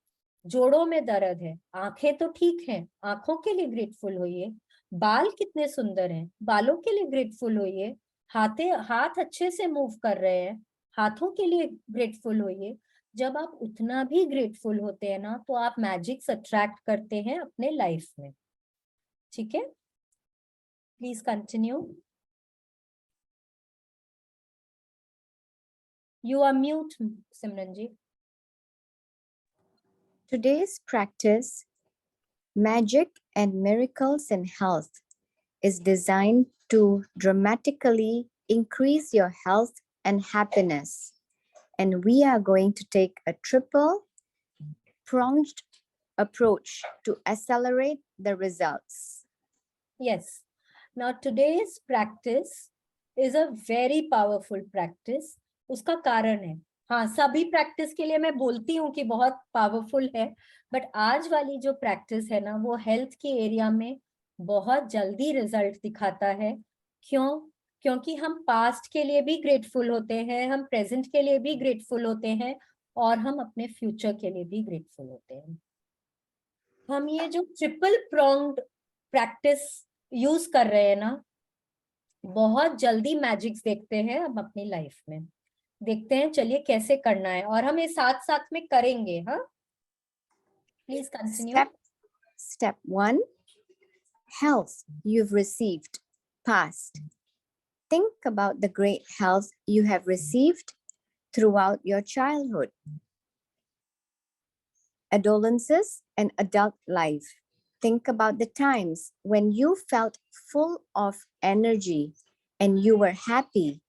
जोड़ों में दर्द है, आंखें तो ठीक हैं, आंखों के लिए ग्रेटफुल होइए, बाल कितने सुंदर हैं, बालों के लिए ग्रेटफुल होइए, हाथ अच्छे से मूव कर रहे हैं, हाथों के लिए ग्रेटफुल होइए। जब आप उतना भी ग्रेटफुल होते हैं ना, तो आप मैजिक्स अट्रैक्ट करते हैं अपने लाइफ में, ठीक है। Please continue. You are mute, Simranji. Today's practice, Magic and Miracles in Health, is designed to dramatically increase your health and happiness. And we are going to take a triple pronged approach to accelerate the results. Yes. Now today's practice is a very powerful practice. उसका कारण है, हाँ, सभी practice के लिए मैं बोलती हूँ कि बहुत पावरफुल है, बट आज वाली जो प्रैक्टिस है ना, वो हेल्थ के एरिया में बहुत जल्दी रिजल्ट दिखाता है। क्यों? क्योंकि हम पास्ट के लिए भी ग्रेटफुल होते हैं, हम प्रेजेंट के लिए भी ग्रेटफुल होते हैं, और हम अपने फ्यूचर के लिए भी ग्रेटफुल होते हैं। हम ये जो ट्रिपल प्रोंग्ड प्रैक्टिस यूज कर रहे हैं ना, बहुत जल्दी मैजिक्स देखते हैं हम अपनी लाइफ में। देखते हैं, चलिए कैसे करना है, और हम ये साथ साथ में करेंगे। हाँ, please continue. Step 1, health you've received, past. Think about the great health you have received throughout your childhood, adolescence, and adult life. Think about the times when you felt full of energy and you were happy.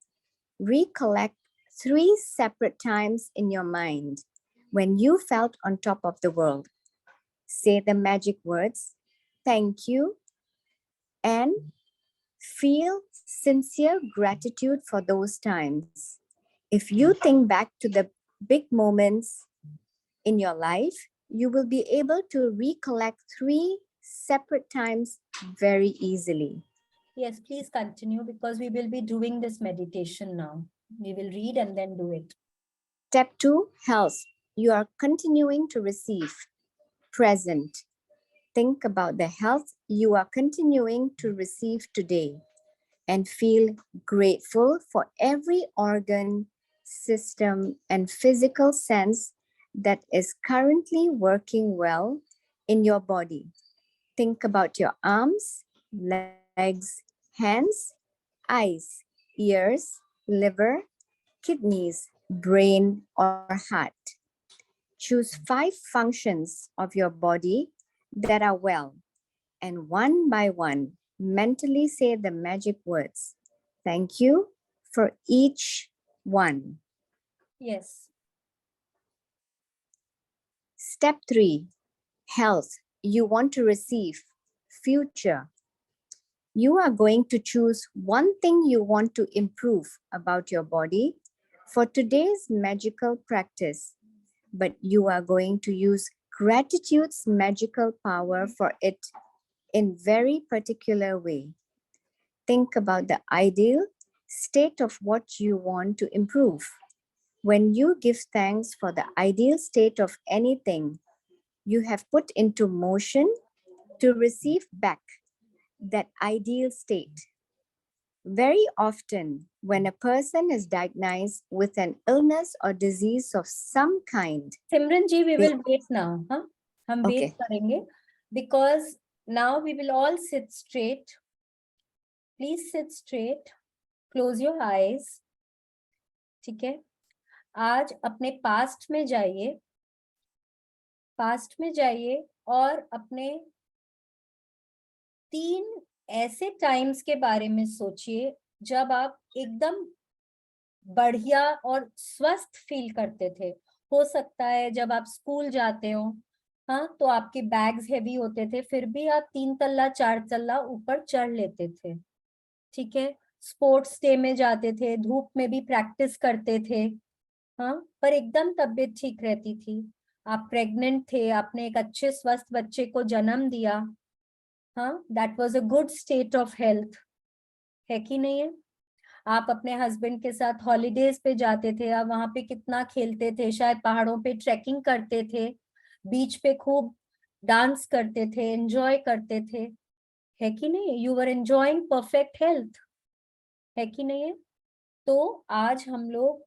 Recollect 3 separate times in your mind when you felt on top of the world. Say the magic words, thank you, and feel sincere gratitude for those times. If you think back to the big moments in your life, you will be able to recollect 3 separate times very easily. Yes, please continue, because we will be doing this meditation now. We will read and then do it. Step 2, health. You are continuing to receive. Present. Think about the health you are continuing to receive today and feel grateful for every organ, system, and physical sense that is currently working well in your body. Think about your arms, legs, hands, eyes, ears, liver, kidneys, brain, or heart. Choose 5 functions of your body that are well, and one by one, mentally say the magic words. Thank you for each one. Yes. Step 3, health you want to receive, future. You are going to choose one thing you want to improve about your body for today's magical practice, but you are going to use gratitude's magical power for it in very particular way. Think about the ideal state of what you want to improve. When you give thanks for the ideal state of anything you have put into motion to receive back that ideal state. Very often, when a person is diagnosed with an illness or disease of some kind, Simran ji, we they- will wait now. Huh? हम wait Okay. करेंगे because now we will all sit straight. Please sit straight. Close your eyes. ठीक है? आज अपने past में जाइए, और अपने 3 ऐसे टाइम्स के बारे में सोचिए जब आप एकदम बढ़िया और स्वस्थ फील करते थे। हो सकता है जब आप स्कूल जाते हो, हाँ, तो आपके बैग्स हेवी होते थे, फिर भी आप 3 तल्ला 4 तल्ला ऊपर चढ़ लेते थे। ठीक है? स्पोर्ट्स डे में जाते थे, धूप में भी प्रैक्टिस करते थे, हाँ, पर एकदम तबीयत ठीक रहती थी। आप प्रेग्नेंट थे, आपने एक अच्छे स्वस्थ बच्चे को जन्म दिया, हाँ, that was a good state of health, है कि नहीं है? आप अपने हस्बैंड के साथ हॉलीडेज पे जाते थे, आप वहां पे कितना खेलते थे, शायद पहाड़ों पे ट्रैकिंग करते थे, बीच पे खूब डांस करते थे, एंजॉय करते थे, है कि नहीं? You were enjoying perfect health, है कि नहीं है? तो आज हम लोग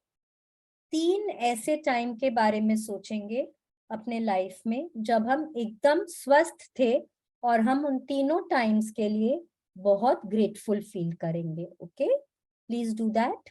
3 ऐसे टाइम के बारे में सोचेंगे अपने लाइफ में जब हम एकदम स्वस्थ थे, और हम उन तीनों टाइम्स के लिए बहुत ग्रेटफुल फील करेंगे। Okay, please do that.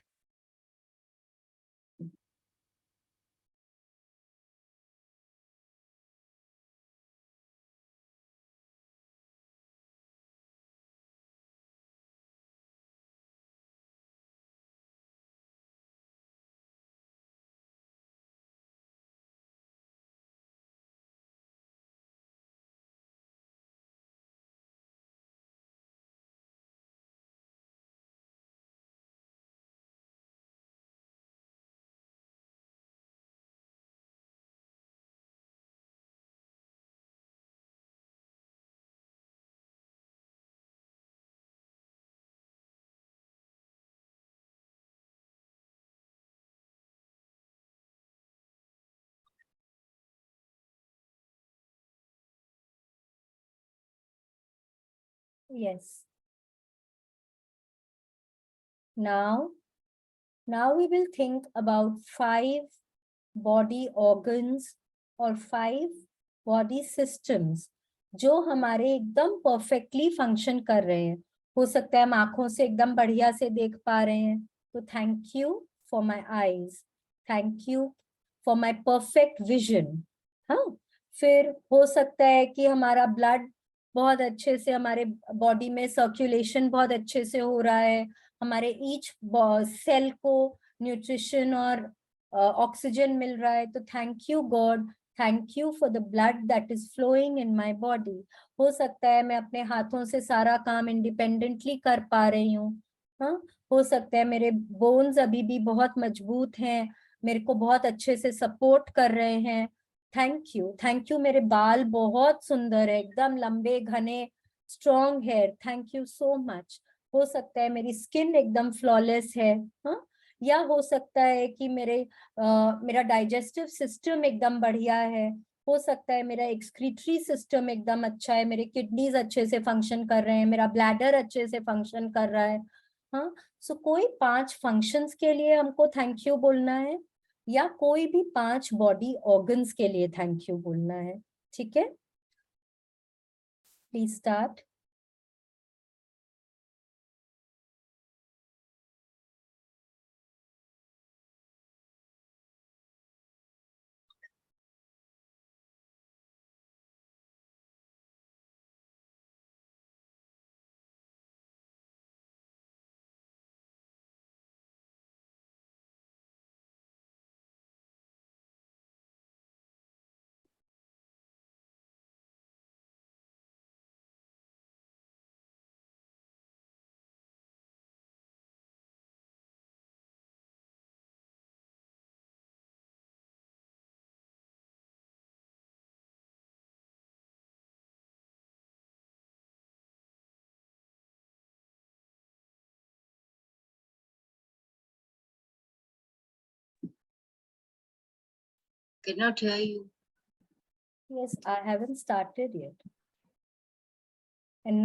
Yes. Now we will think about 5 body organs और 5 body systems जो हमारे एकदम परफेक्टली फंक्शन कर रहे हैं। हो सकता है हम आंखों से एकदम बढ़िया से देख पा रहे हैं, तो thank you for my eyes, thank you for my perfect vision. हाँ, फिर हो सकता है कि हमारा ब्लड बहुत अच्छे से, हमारे बॉडी में सर्कुलेशन बहुत अच्छे से हो रहा है, हमारे ईच सेल को न्यूट्रिशन और ऑक्सीजन मिल रहा है, तो thank you God, thank you for the blood that is flowing in my body. हो सकता है मैं अपने हाथों से सारा काम इंडिपेंडेंटली कर पा रही हूँ, हाँ, हो सकता है मेरे बोन्स अभी भी बहुत मजबूत हैं, मेरे को बहुत अच्छे से सपोर्ट कर रहे हैं, थैंक यू, मेरे बाल बहुत सुंदर है, एकदम लंबे घने strong hair, thank you so much. हो सकता है मेरी स्किन एकदम फ्लॉलेस है, हाँ, या हो सकता है कि मेरा डाइजेस्टिव सिस्टम एकदम बढ़िया है, हो सकता है मेरा एक्सक्रीटरी सिस्टम एकदम अच्छा है, मेरे किडनीज अच्छे से फंक्शन कर रहे हैं, मेरा ब्लैडर अच्छे से फंक्शन कर रहा है, हाँ। सो कोई 5 फंक्शंस के लिए हमको थैंक यू बोलना है, या कोई भी 5 बॉडी ऑर्गन्स के लिए थैंक यू बोलना है। ठीक है, please start. Cannot hear you. Yes, I haven't started yet. And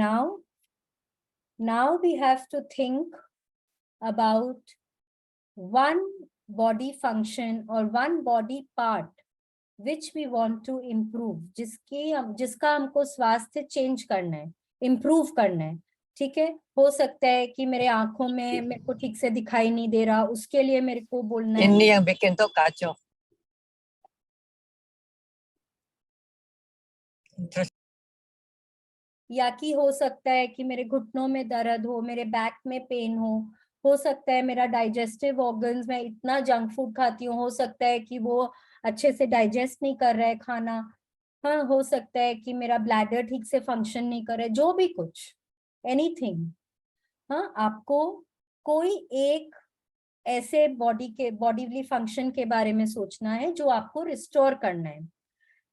now we have to think about one body function or one body part which we want to improve, जिसका हमको स्वास्थ्य change करना है, improve करना है. ठीक है, हो सकता है कि मेरे आंखों में मेरे को ठीक से दिखाई नहीं दे रहा, उसके लिए मेरे को बोलना है. Ini yang bikin tuh kacau. Terus या कि हो सकता है कि मेरे घुटनों में दर्द हो, मेरे बैक में पेन हो सकता है मेरा डाइजेस्टिव ऑर्गन्स, मैं इतना जंक फूड खाती हूँ, हो सकता है कि वो अच्छे से डाइजेस्ट नहीं कर रहा है खाना. हाँ, हो सकता है कि मेरा ब्लैडर ठीक से फंक्शन नहीं कर रहा है, जो भी कुछ, एनीथिंग. हाँ, आपको कोई एक ऐसे बॉडीली फंक्शन के बारे में सोचना है जो आपको रिस्टोर करना है.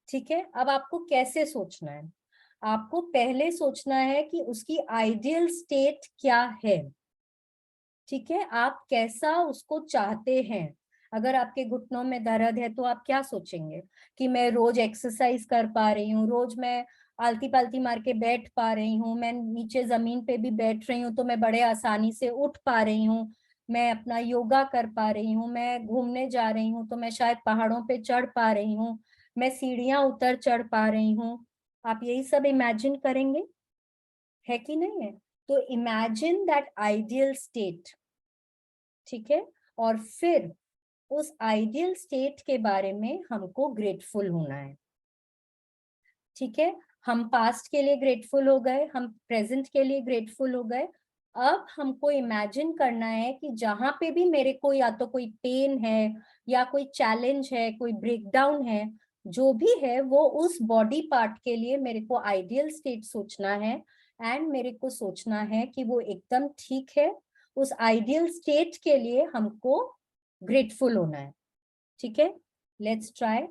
ठीक है, अब आपको कैसे सोचना है? आपको पहले सोचना है कि उसकी आइडियल स्टेट क्या है. ठीक है, आप कैसा उसको चाहते हैं. अगर आपके घुटनों में दर्द है तो आप क्या सोचेंगे कि मैं रोज एक्सरसाइज कर पा रही हूँ, रोज मैं आलती पालती मार के बैठ पा रही हूँ, मैं नीचे जमीन पे भी बैठ रही हूँ तो मैं बड़े आसानी से उठ पा रही हूँ, मैं अपना योगा कर पा रही हूँ, मैं घूमने जा रही हूँ तो मैं शायद पहाड़ों पे चढ़ पा रही हूँ, मैं सीढ़ियां उतर चढ़ पा रही हूँ. आप यही सब इमेजिन करेंगे, है कि नहीं है? तो इमेजिन दैट आइडियल स्टेट. ठीक है, और फिर उस आइडियल स्टेट के बारे में हमको ग्रेटफुल होना है. ठीक है, हम पास्ट के लिए ग्रेटफुल हो गए, हम प्रेजेंट के लिए ग्रेटफुल हो गए. अब हमको इमेजिन करना है कि जहां पे भी मेरे को या तो कोई पेन है या कोई चैलेंज है, कोई ब्रेकडाउन है, जो भी है, वो उस बॉडी पार्ट के लिए मेरे को आइडियल स्टेट सोचना है. एंड मेरे को सोचना है कि वो एकदम ठीक है. उस आइडियल स्टेट के लिए हमको ग्रेटफुल होना है. ठीक है, let's try.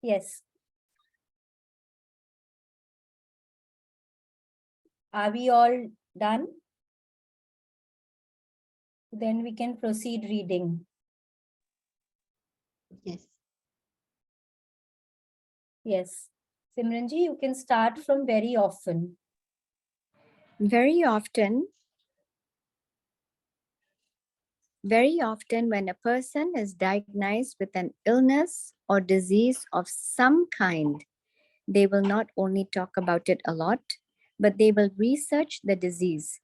Yes. Are we all done? Then we can proceed reading. Yes. Yes. Simranji, you can start from very often. Very often, when a person is diagnosed with an illness or disease of some kind, they will not only talk about it a lot, but they will research the disease,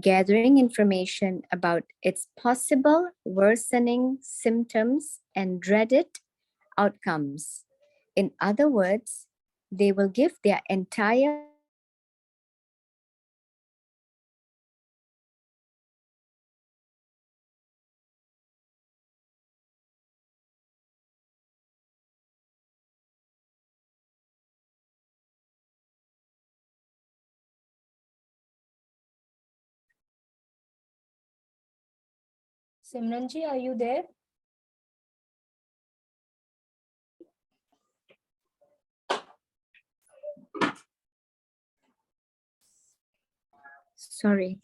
gathering information about its possible worsening symptoms and dreaded outcomes. In other words, they will give their entire Simranji, are you there? Sorry.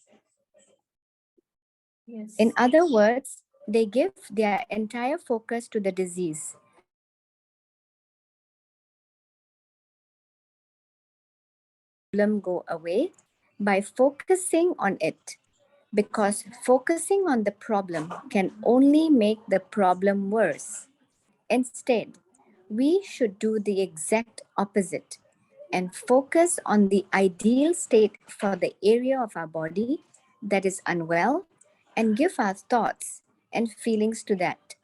Yes. In other words, they give their entire focus to the disease. problem go away by focusing on it, because focusing on the problem can only make the problem worse. Instead, we should do the exact opposite and focus on the ideal state for the area of our body that is unwell and give our thoughts and feelings to that.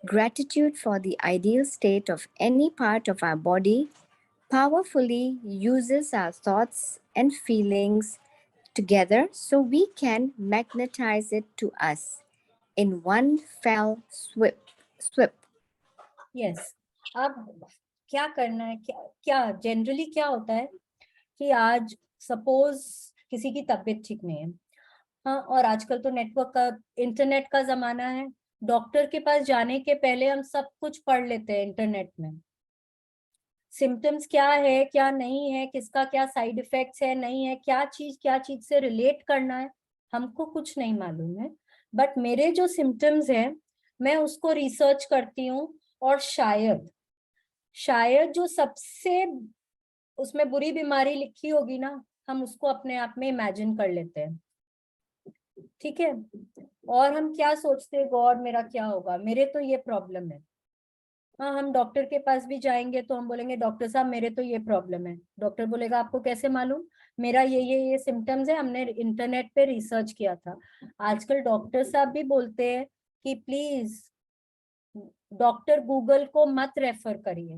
Gratitude for the ideal state of any part of our body powerfully uses our thoughts and feelings together so we can magnetize it to us in one fell swoop. Yes अब क्या करना है, क्या क्या generally क्या होता है कि आज सपोज किसी की तबीयत ठीक नहीं है, हाँ, और आजकल तो नेटवर्क का, इंटरनेट का जमाना है, डॉक्टर के पास जाने के पहले हम सब कुछ पढ़ लेते हैं इंटरनेट में, सिम्टम्स क्या है क्या नहीं है, किसका क्या साइड इफेक्ट्स है नहीं है, क्या चीज से रिलेट करना है, हमको कुछ नहीं मालूम है। बट मेरे जो सिम्टम्स है मैं उसको रिसर्च करती हूँ और शायद जो सबसे उसमें बुरी बीमारी लिखी होगी ना, हम उसको अपने आप में इमेजिन कर लेते हैं, ठीक है, और हम क्या सोचते हैं, गॉड मेरा क्या होगा, मेरे तो ये प्रॉब्लम है। हाँ, हम डॉक्टर के पास भी जाएंगे तो हम बोलेंगे डॉक्टर साहब मेरे तो ये प्रॉब्लम है, डॉक्टर बोलेगा आपको कैसे मालूम, मेरा ये सिम्टम्स है, हमने इंटरनेट पे रिसर्च किया था। आजकल डॉक्टर साहब भी बोलते हैं कि प्लीज डॉक्टर गूगल को मत रेफर करिए,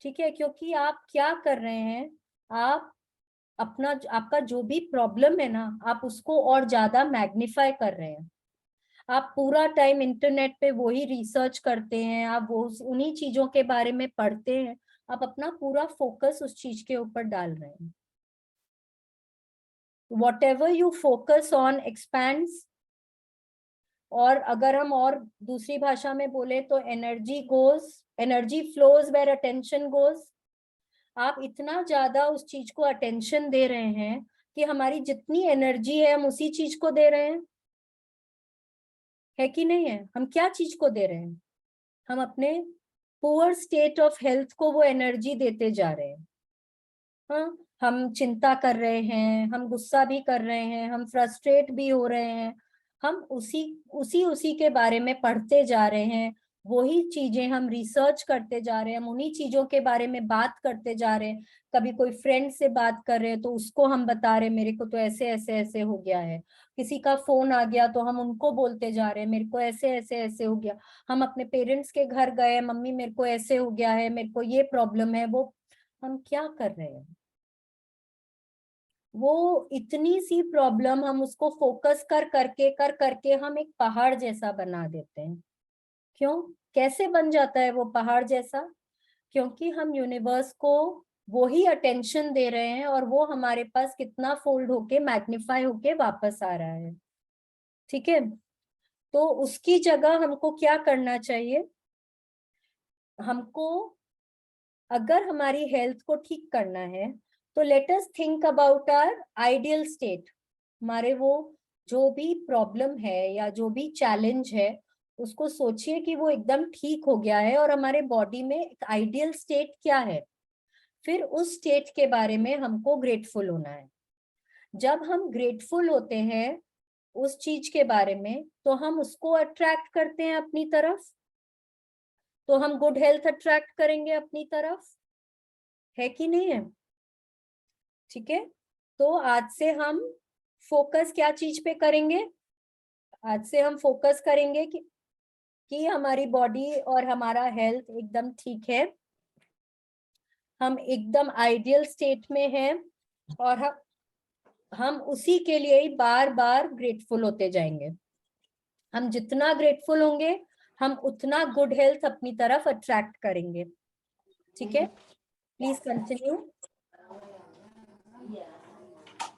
ठीक है, क्योंकि आप क्या कर रहे हैं, आप आपका जो भी प्रॉब्लम है ना, आप उसको और ज्यादा मैग्नीफाई कर रहे हैं। आप पूरा टाइम इंटरनेट पे वही रिसर्च करते हैं, आप वो उन्हीं चीजों के बारे में पढ़ते हैं, आप अपना पूरा फोकस उस चीज के ऊपर डाल रहे हैं। Whatever you focus on expands, और अगर हम और दूसरी भाषा में बोले तो energy flows where attention goes. आप इतना ज्यादा उस चीज को अटेंशन दे रहे हैं कि हमारी जितनी एनर्जी है हम उसी चीज को दे रहे हैं, है कि नहीं है? हम क्या चीज को दे रहे हैं? हम अपने पुअर स्टेट ऑफ हेल्थ को वो एनर्जी देते जा रहे हैं। हाँ, हम चिंता कर रहे हैं, हम गुस्सा भी कर रहे हैं, हम फ्रस्ट्रेट भी हो रहे हैं, हम उसी के बारे में पढ़ते जा रहे हैं, वही चीजें हम रिसर्च करते जा रहे हैं, हम उन्हीं चीजों के बारे में बात करते जा रहे हैं। कभी कोई फ्रेंड से बात कर रहे हैं तो उसको हम बता रहे हैं मेरे को तो ऐसे ऐसे ऐसे हो गया है, किसी का फोन आ गया तो हम उनको बोलते जा रहे हैं मेरे को ऐसे ऐसे ऐसे हो गया, हम अपने पेरेंट्स के घर गए, मम्मी मेरे को ऐसे हो गया है, मेरे को ये प्रॉब्लम है, वो हम क्या कर रहे हैं, वो इतनी सी प्रॉब्लम हम उसको फोकस कर करके हम एक पहाड़ जैसा बना देते हैं। क्यों, कैसे बन जाता है वो पहाड़ जैसा? क्योंकि हम यूनिवर्स को वो ही अटेंशन दे रहे हैं और वो हमारे पास कितना फोल्ड होके मैग्नीफाई होके वापस आ रहा है, ठीक है। तो उसकी जगह हमको क्या करना चाहिए, हमको अगर हमारी हेल्थ को ठीक करना है तो let us think about our ideal state. हमारे वो जो भी प्रॉब्लम है या जो भी चैलेंज है उसको सोचिए कि वो एकदम ठीक हो गया है और हमारे बॉडी में एक आइडियल स्टेट क्या है, फिर उस स्टेट के बारे में हमको ग्रेटफुल होना है। जब हम ग्रेटफुल होते हैं उस चीज के बारे में तो हम उसको अट्रैक्ट करते हैं अपनी तरफ, तो हम गुड हेल्थ अट्रैक्ट करेंगे अपनी तरफ, है कि नहीं है? ठीक है, तो आज से हम फोकस क्या चीज पे करेंगे, आज से हम फोकस करेंगे कि हमारी बॉडी और हमारा हेल्थ एकदम ठीक है, हम एकदम आइडियल स्टेट में हैं और हम उसी के लिए ही बार बार ग्रेटफुल होते जाएंगे। हम जितना ग्रेटफुल होंगे हम उतना गुड हेल्थ अपनी तरफ अट्रैक्ट करेंगे, ठीक है। Please continue.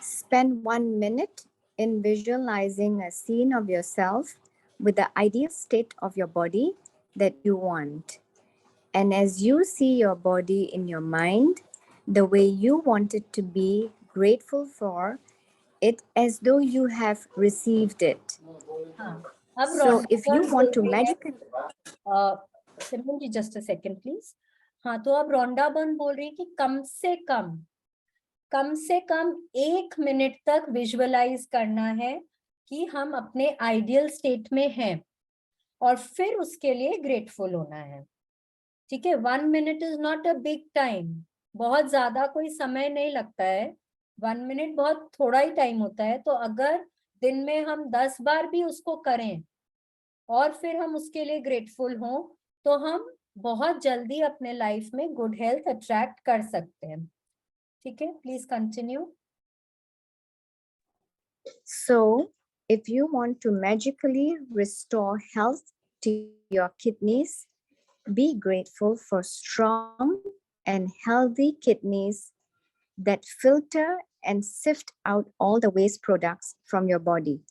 Spend 1 minute in visualizing a scene of yourself with the ideal state of your body that you want. And as you see your body in your mind, the way you want it to be, grateful for it as though you have received it. अब So if you want to magically, Simran ji just a second please. हाँ, तो अब Rhonda Byrne बोल रही है कि कम से कम कम से कम 1 मिनट तक विजुअलाइज करना है कि हम अपने आइडियल स्टेट में हैं, और फिर उसके लिए ग्रेटफुल होना है। ठीक है, 1 minute is not a big time, बहुत ज्यादा कोई समय नहीं लगता है, 1 मिनट बहुत थोड़ा ही टाइम होता है। तो अगर दिन में हम 10 बार भी उसको करें और फिर हम उसके लिए ग्रेटफुल हों, तो हम बहुत जल्दी अपने लाइफ में गुड हेल्थ अट्रैक्ट कर सकते हैं। ठीक है, please continue. So, if you want to magically restore health to your kidneys, be grateful for strong and healthy kidneys that filter and sift out all the waste products from your body.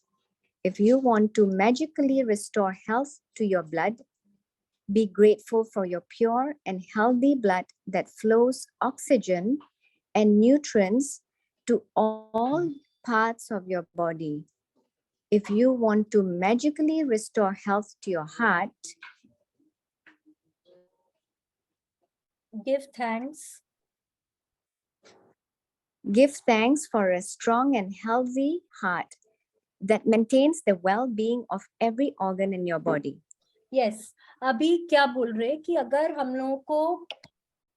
If you want to magically restore health to your blood, be grateful for your pure and healthy blood that flows oxygen and nutrients to all parts of your body. If you want to magically restore health to your heart, give thanks give thanks for a strong and healthy heart that maintains the well-being of every organ in your body. Yes. अभी क्या बोल रहे कि अगर हम लोगों को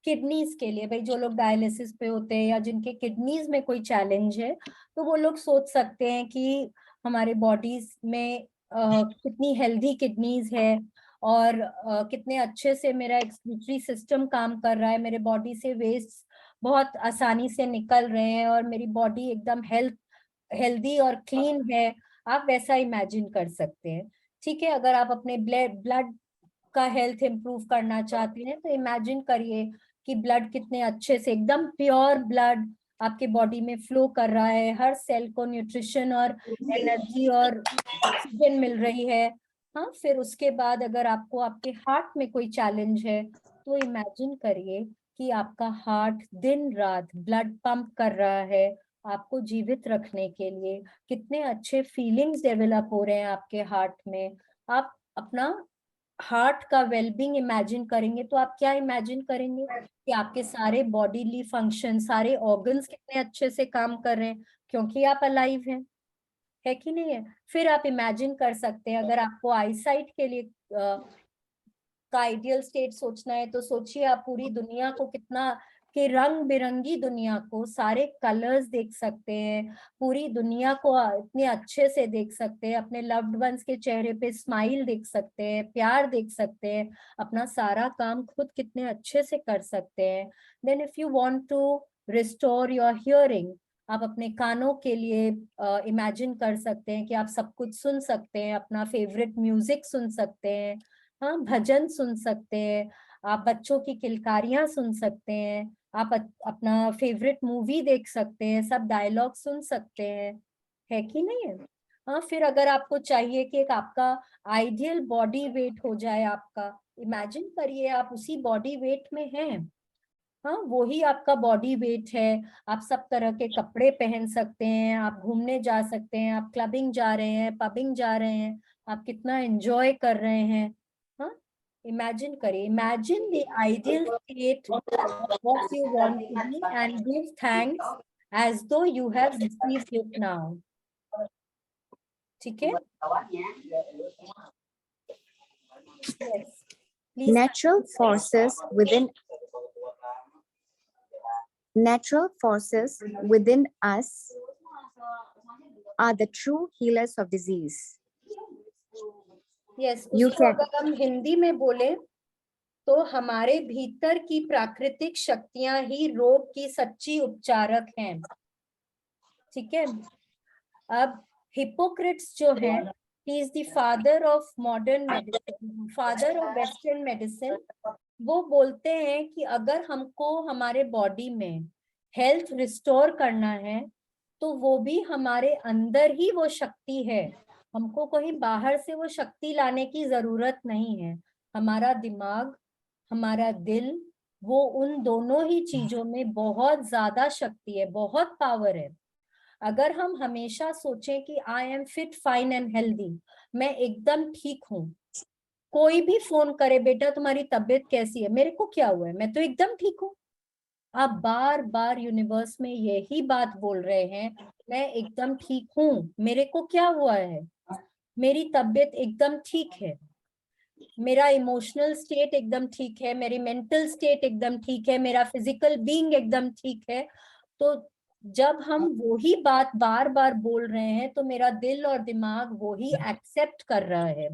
kidneys के लिए, भाई जो लोग डायलिसिस पे होते हैं या जिनके किडनीज में कोई चैलेंज है, तो वो लोग सोच सकते हैं कि हमारे बॉडीज में कितनी हेल्दी किडनीज है, और कितने अच्छे से मेरा एक्सक्रीटरी सिस्टम काम कर रहा है, मेरे बॉडी से वेस्ट बहुत आसानी से निकल रहे हैं, और मेरी बॉडी एकदम हेल्दी और क्लीन है। आप वैसा इमेजिन कर सकते हैं। ठीक है, अगर आप अपने ब्लड का हेल्थ इंप्रूव करना चाहते हैं, तो इमेजिन करिए कि ब्लड कितने अच्छे से, एकदम प्योर ब्लड आपके बॉडी में फ्लो कर रहा है, हर सेल को न्यूट्रिशन और एनर्जी और ऑक्सीजन मिल रही है। हाँ, फिर उसके बाद अगर आपको आपके हार्ट में कोई चैलेंज है, तो इमेजिन करिए कि आपका हार्ट दिन रात ब्लड पंप कर रहा है आपको जीवित रखने के लिए। कितने अच्छे फीलिंग्स डेवलप हो रहे हैं आपके हार्ट में। आप अपना हार्ट का वेलबींग इमेजिन करेंगे, तो आप क्या इमेजिन करेंगे कि आपके सारे बॉडीली फंक्शन, सारे ऑर्गन्स कितने अच्छे से काम कर रहे हैं, क्योंकि आप अलाइव हैं, है कि नहीं है। फिर आप इमेजिन कर सकते हैं, अगर आपको आईसाइट के लिए का आइडियल स्टेट सोचना है, तो सोचिए आप पूरी दुनिया को कितना, कि रंग बिरंगी दुनिया को, सारे कलर्स देख सकते हैं, पूरी दुनिया को इतने अच्छे से देख सकते हैं, अपने लव्ड वंस के चेहरे पे स्माइल देख सकते हैं, प्यार देख सकते हैं, अपना सारा काम खुद कितने अच्छे से कर सकते हैं। Then if you want to restore your hearing, आप अपने कानों के लिए इमेजिन कर सकते हैं कि आप सब कुछ सुन सकते हैं, अपना फेवरेट म्यूजिक सुन सकते हैं, हाँ, भजन सुन सकते हैं, आप बच्चों की किलकारियां सुन सकते हैं, आप अपना फेवरेट मूवी देख सकते हैं, सब डायलॉग सुन सकते हैं, है कि नहीं है। हाँ, फिर अगर आपको चाहिए कि एक आपका आइडियल बॉडी वेट हो जाए आपका, इमेजिन करिए आप उसी बॉडी वेट में हैं। हाँ, वो ही आपका बॉडी वेट है। आप सब तरह के कपड़े पहन सकते हैं, आप घूमने जा सकते हैं, आप क्लबिंग जा रहे हैं, पबिंग जा रहे हैं, आप कितना एंजॉय कर रहे हैं। हाँ, इमेजिन करिए, imagine the ideal state what you want to be and give thanks as though you have received it now. ठीक है, yes please. natural forces within us are the true healers of disease. Yes, You उसको can अगर हम हिंदी में बोले तो हमारे भीतर की प्राकृतिक शक्तियां ही रोग की सच्ची उपचारक हैं। ठीक है, अब हिपोक्रेट्स जो है, he is the father of modern medicine, father of western medicine. वो बोलते हैं कि अगर हमको हमारे बॉडी में हेल्थ रिस्टोर करना है, तो वो भी हमारे अंदर ही वो शक्ति है, हमको कहीं बाहर से वो शक्ति लाने की जरूरत नहीं है। हमारा दिमाग, हमारा दिल, वो उन दोनों ही चीजों में बहुत ज्यादा शक्ति है, बहुत पावर है। अगर हम हमेशा सोचें कि I am fit fine and healthy, मैं एकदम ठीक हूँ, कोई भी फोन करे बेटा तुम्हारी तबीयत कैसी है, मेरे को क्या हुआ है, मैं तो एकदम ठीक हूँ, आप बार बार यूनिवर्स में यही बात बोल रहे हैं, मैं एकदम ठीक हूँ, मेरे को क्या हुआ है, मेरी तबीयत एकदम ठीक है, मेरा इमोशनल स्टेट एकदम ठीक है, मेरी मेंटल स्टेट एकदम ठीक है, मेरा फिजिकल बीइंग एकदम ठीक है। तो जब हम वही बात बार बार बोल रहे हैं तो मेरा दिल और दिमाग वही एक्सेप्ट कर रहा है,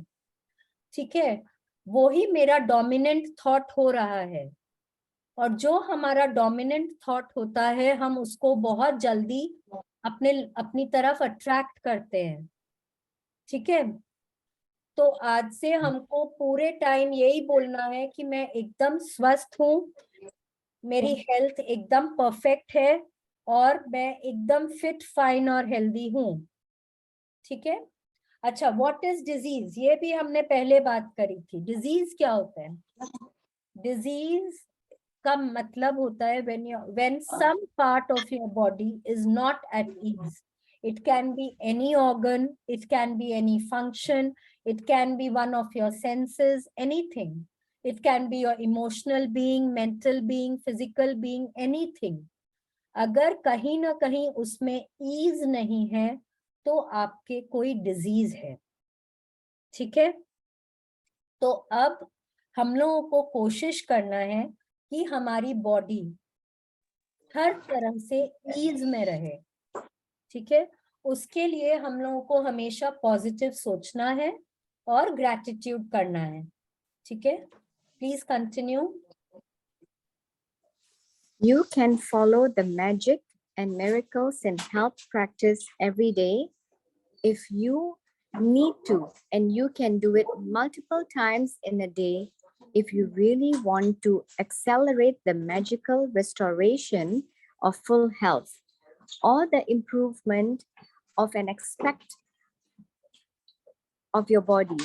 ठीक है, वही मेरा डोमिनेंट थॉट हो रहा है। और जो हमारा डोमिनेंट थॉट होता है हम उसको बहुत जल्दी अपनी तरफ अट्रैक्ट करते हैं, ठीक है। तो आज से हमको पूरे टाइम यही बोलना है कि मैं एकदम स्वस्थ हूँ, मेरी हेल्थ एकदम परफेक्ट है और मैं एकदम फिट फाइन और हेल्दी हूँ, ठीक है। अच्छा, व्हाट इज डिजीज, ये भी हमने पहले बात करी थी। डिजीज क्या होता है? डिजीज का मतलब होता है when some part of your body is not at ease. It can be any organ, it can be any function, it can be one of your senses, anything. It can be your emotional being, mental being, physical being, anything. अगर कहीं ना कहीं उसमें ease नहीं है तो आपके कोई डिजीज है, ठीक है। तो अब हम लोगों को कोशिश करना है कि हमारी बॉडी हर तरह से ईज में रहे, ठीक है। उसके लिए हम लोगों को हमेशा पॉजिटिव सोचना है और ग्रैटिट्यूड करना है, ठीक है। Please continue. You can follow the magic and miracles in health practice every day if you need to, and you can do it multiple times in a day if you really want to accelerate the magical restoration of full health or the improvement of an aspect of your body.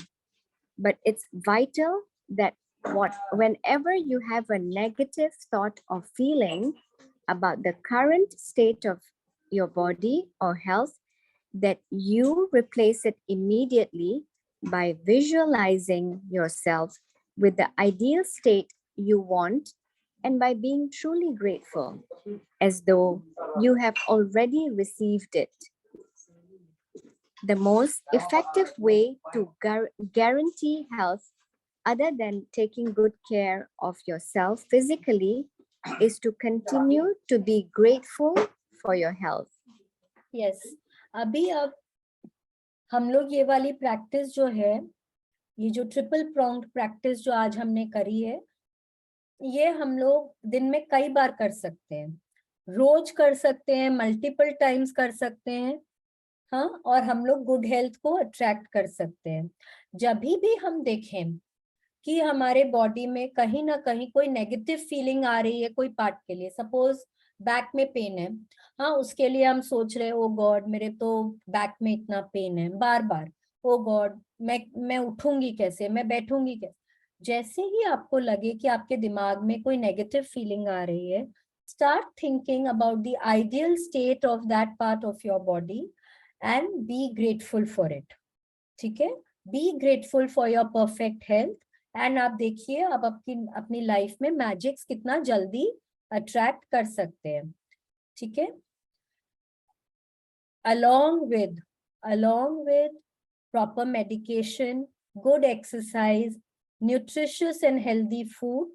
But it's vital that whenever you have a negative thought or feeling about the current state of your body or health, that you replace it immediately by visualizing yourself with the ideal state you want and by being truly grateful, as though you have already received it. The most effective way to guarantee health, other than taking good care of yourself physically, is to continue to be grateful for your health. Yes, अभी अब हम लोग ये वाली practice जो है, ये जो ट्रिपल प्रोंग्ड प्रैक्टिस जो आज हमने करी है, ये हम लोग दिन में कई बार कर सकते हैं, रोज कर सकते हैं, मल्टीपल टाइम्स कर सकते हैं, हाँ। और हम लोग गुड हेल्थ को अट्रैक्ट कर सकते हैं। जब भी हम देखें कि हमारे बॉडी में कहीं ना कहीं कोई नेगेटिव फीलिंग आ रही है कोई पार्ट के लिए, सपोज बैक में पेन है, हाँ, उसके लिए हम सोच रहे ओ गॉड मेरे तो बैक में इतना पेन है, बार बार ओ गॉड मैं उठूंगी कैसे, मैं बैठूंगी कैसे। जैसे ही आपको लगे कि आपके दिमाग में कोई नेगेटिव फीलिंग आ रही है, start thinking about the ideal state of that part of your body and be grateful for it, ठीक है। Be grateful for your perfect health and आप देखिए आप अपनी लाइफ में मैजिक्स कितना जल्दी अट्रैक्ट कर सकते हैं, ठीक है। along with proper medication, good exercise, nutritious and healthy food,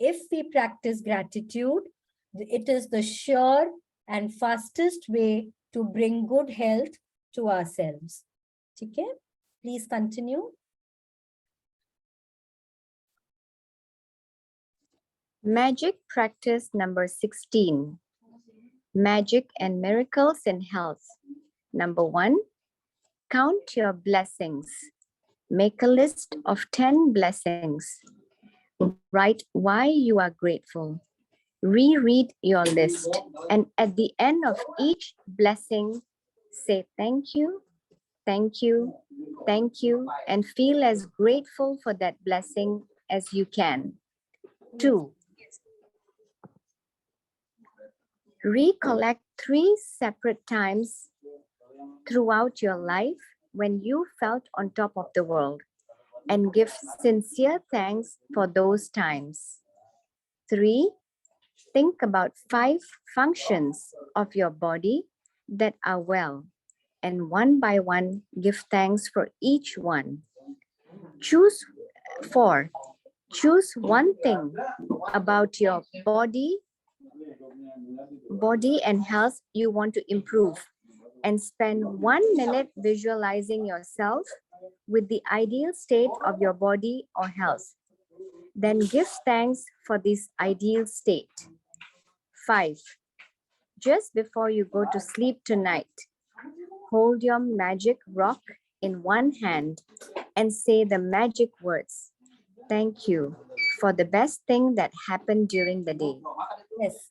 if we practice gratitude, it is the sure and fastest way to bring good health to ourselves, ठीक है। Please continue. Magic practice number 16. Magic and miracles in health. Number 1, count your blessings. Make a list of 10 blessings. Write why you are grateful. Reread your list, and at the end of each blessing, say thank you, thank you, thank you, and feel as grateful for that blessing as you can. 2, recollect 3 separate times throughout your life when you felt on top of the world and give sincere thanks for those times. 3, think about 5 functions of your body that are well, and one by one give thanks for each one. Choose one thing about your body and health you want to improve, and spend 1 minute visualizing yourself with the ideal state of your body or health. Then give thanks for this ideal state. 5. Just before you go to sleep tonight, hold your magic rock in one hand and say the magic words. Thank you for the best thing that happened during the day. Yes.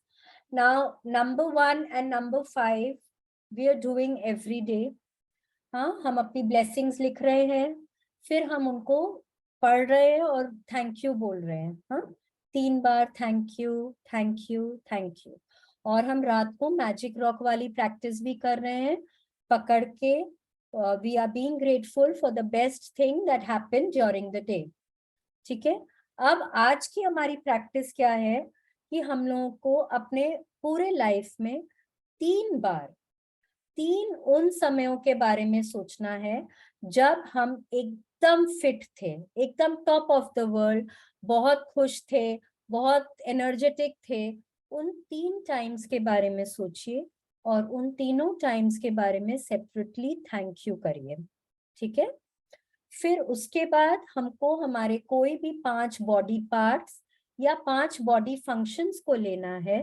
Now, number 1 and number 5, we are doing every day. हाँ, हम अपनी blessings लिख रहे हैं, फिर हम उनको पढ़ रहे हैं और thank you बोल रहे हैं. हाँ, 3 बार thank you, thank you, thank you. और हम रात को मैजिक रॉक वाली प्रैक्टिस भी कर रहे हैं, पकड़ के we are being grateful for the best thing that happened during the day. ठीक है. अब आज की हमारी प्रैक्टिस क्या है कि हम लोगों को अपने पूरे लाइफ में 3 बार 3 उन समयों के बारे में सोचना है जब हम एकदम फिट थे, एकदम टॉप ऑफ द वर्ल्ड, बहुत खुश थे, बहुत एनर्जेटिक थे. उन 3 टाइम्स के बारे में सोचिए और उन तीनों टाइम्स के बारे में सेपरेटली थैंक यू करिए. ठीक है. फिर उसके बाद हमको हमारे कोई भी 5 बॉडी पार्ट्स या 5 बॉडी फंक्शंस को लेना है,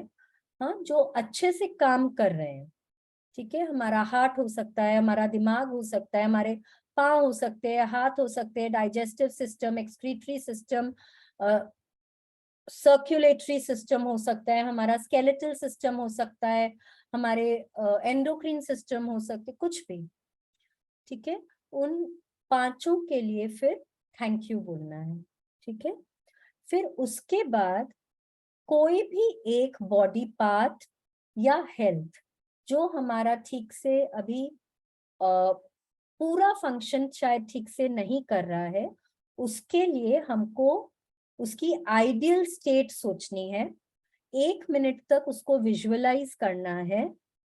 हाँ, जो अच्छे से काम कर रहे हैं. ठीक है. हमारा हार्ट हो सकता है, हमारा दिमाग हो सकता है, हमारे पाँव हो सकते हैं, हाथ हो सकते हैं, digestive system, excretory system, circulatory system हो सकता है, हमारा स्केलेटल सिस्टम हो सकता है, हमारे एंडोक्राइन सिस्टम हो सकते, कुछ भी. ठीक है. उन 5 के लिए फिर थैंक यू बोलना है. ठीक है. फिर उसके बाद कोई भी एक बॉडी पार्ट या हेल्थ जो हमारा ठीक से अभी पूरा फंक्शन शायद ठीक से नहीं कर रहा है, उसके लिए हमको उसकी आइडियल स्टेट सोचनी है. 1 मिनट तक उसको विजुअलाइज करना है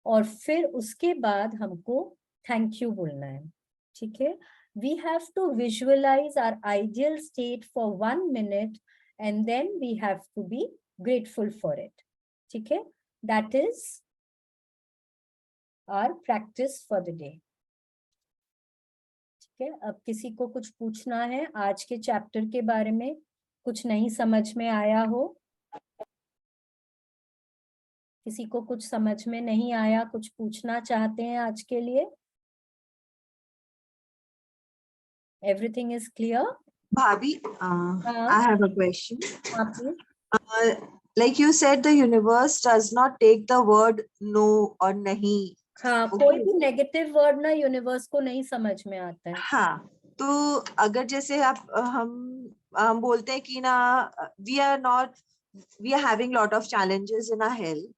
और फिर उसके बाद हमको थैंक यू बोलना है. ठीक है. We have to visualize our ideal state for 1 minute and then we have to be grateful for it. ठीक है. That is our practice for the day. ठीक है. अब किसी को कुछ पूछना है आज के चैप्टर के बारे में, कुछ नहीं समझ में आया हो, किसी को कुछ समझ में नहीं आया, कुछ पूछना चाहते हैं आज के लिए? Everything is clear? Bhabhi, I have a question. Please. Like you said, the universe does not take the word no or nahi. हाँ, कोई भी नेगेटिव वर्ड ना यूनिवर्स को नहीं समझ में आता है. हाँ, तो अगर जैसे आप हम बोलते हैं कि ना we are having lot of challenges in our health,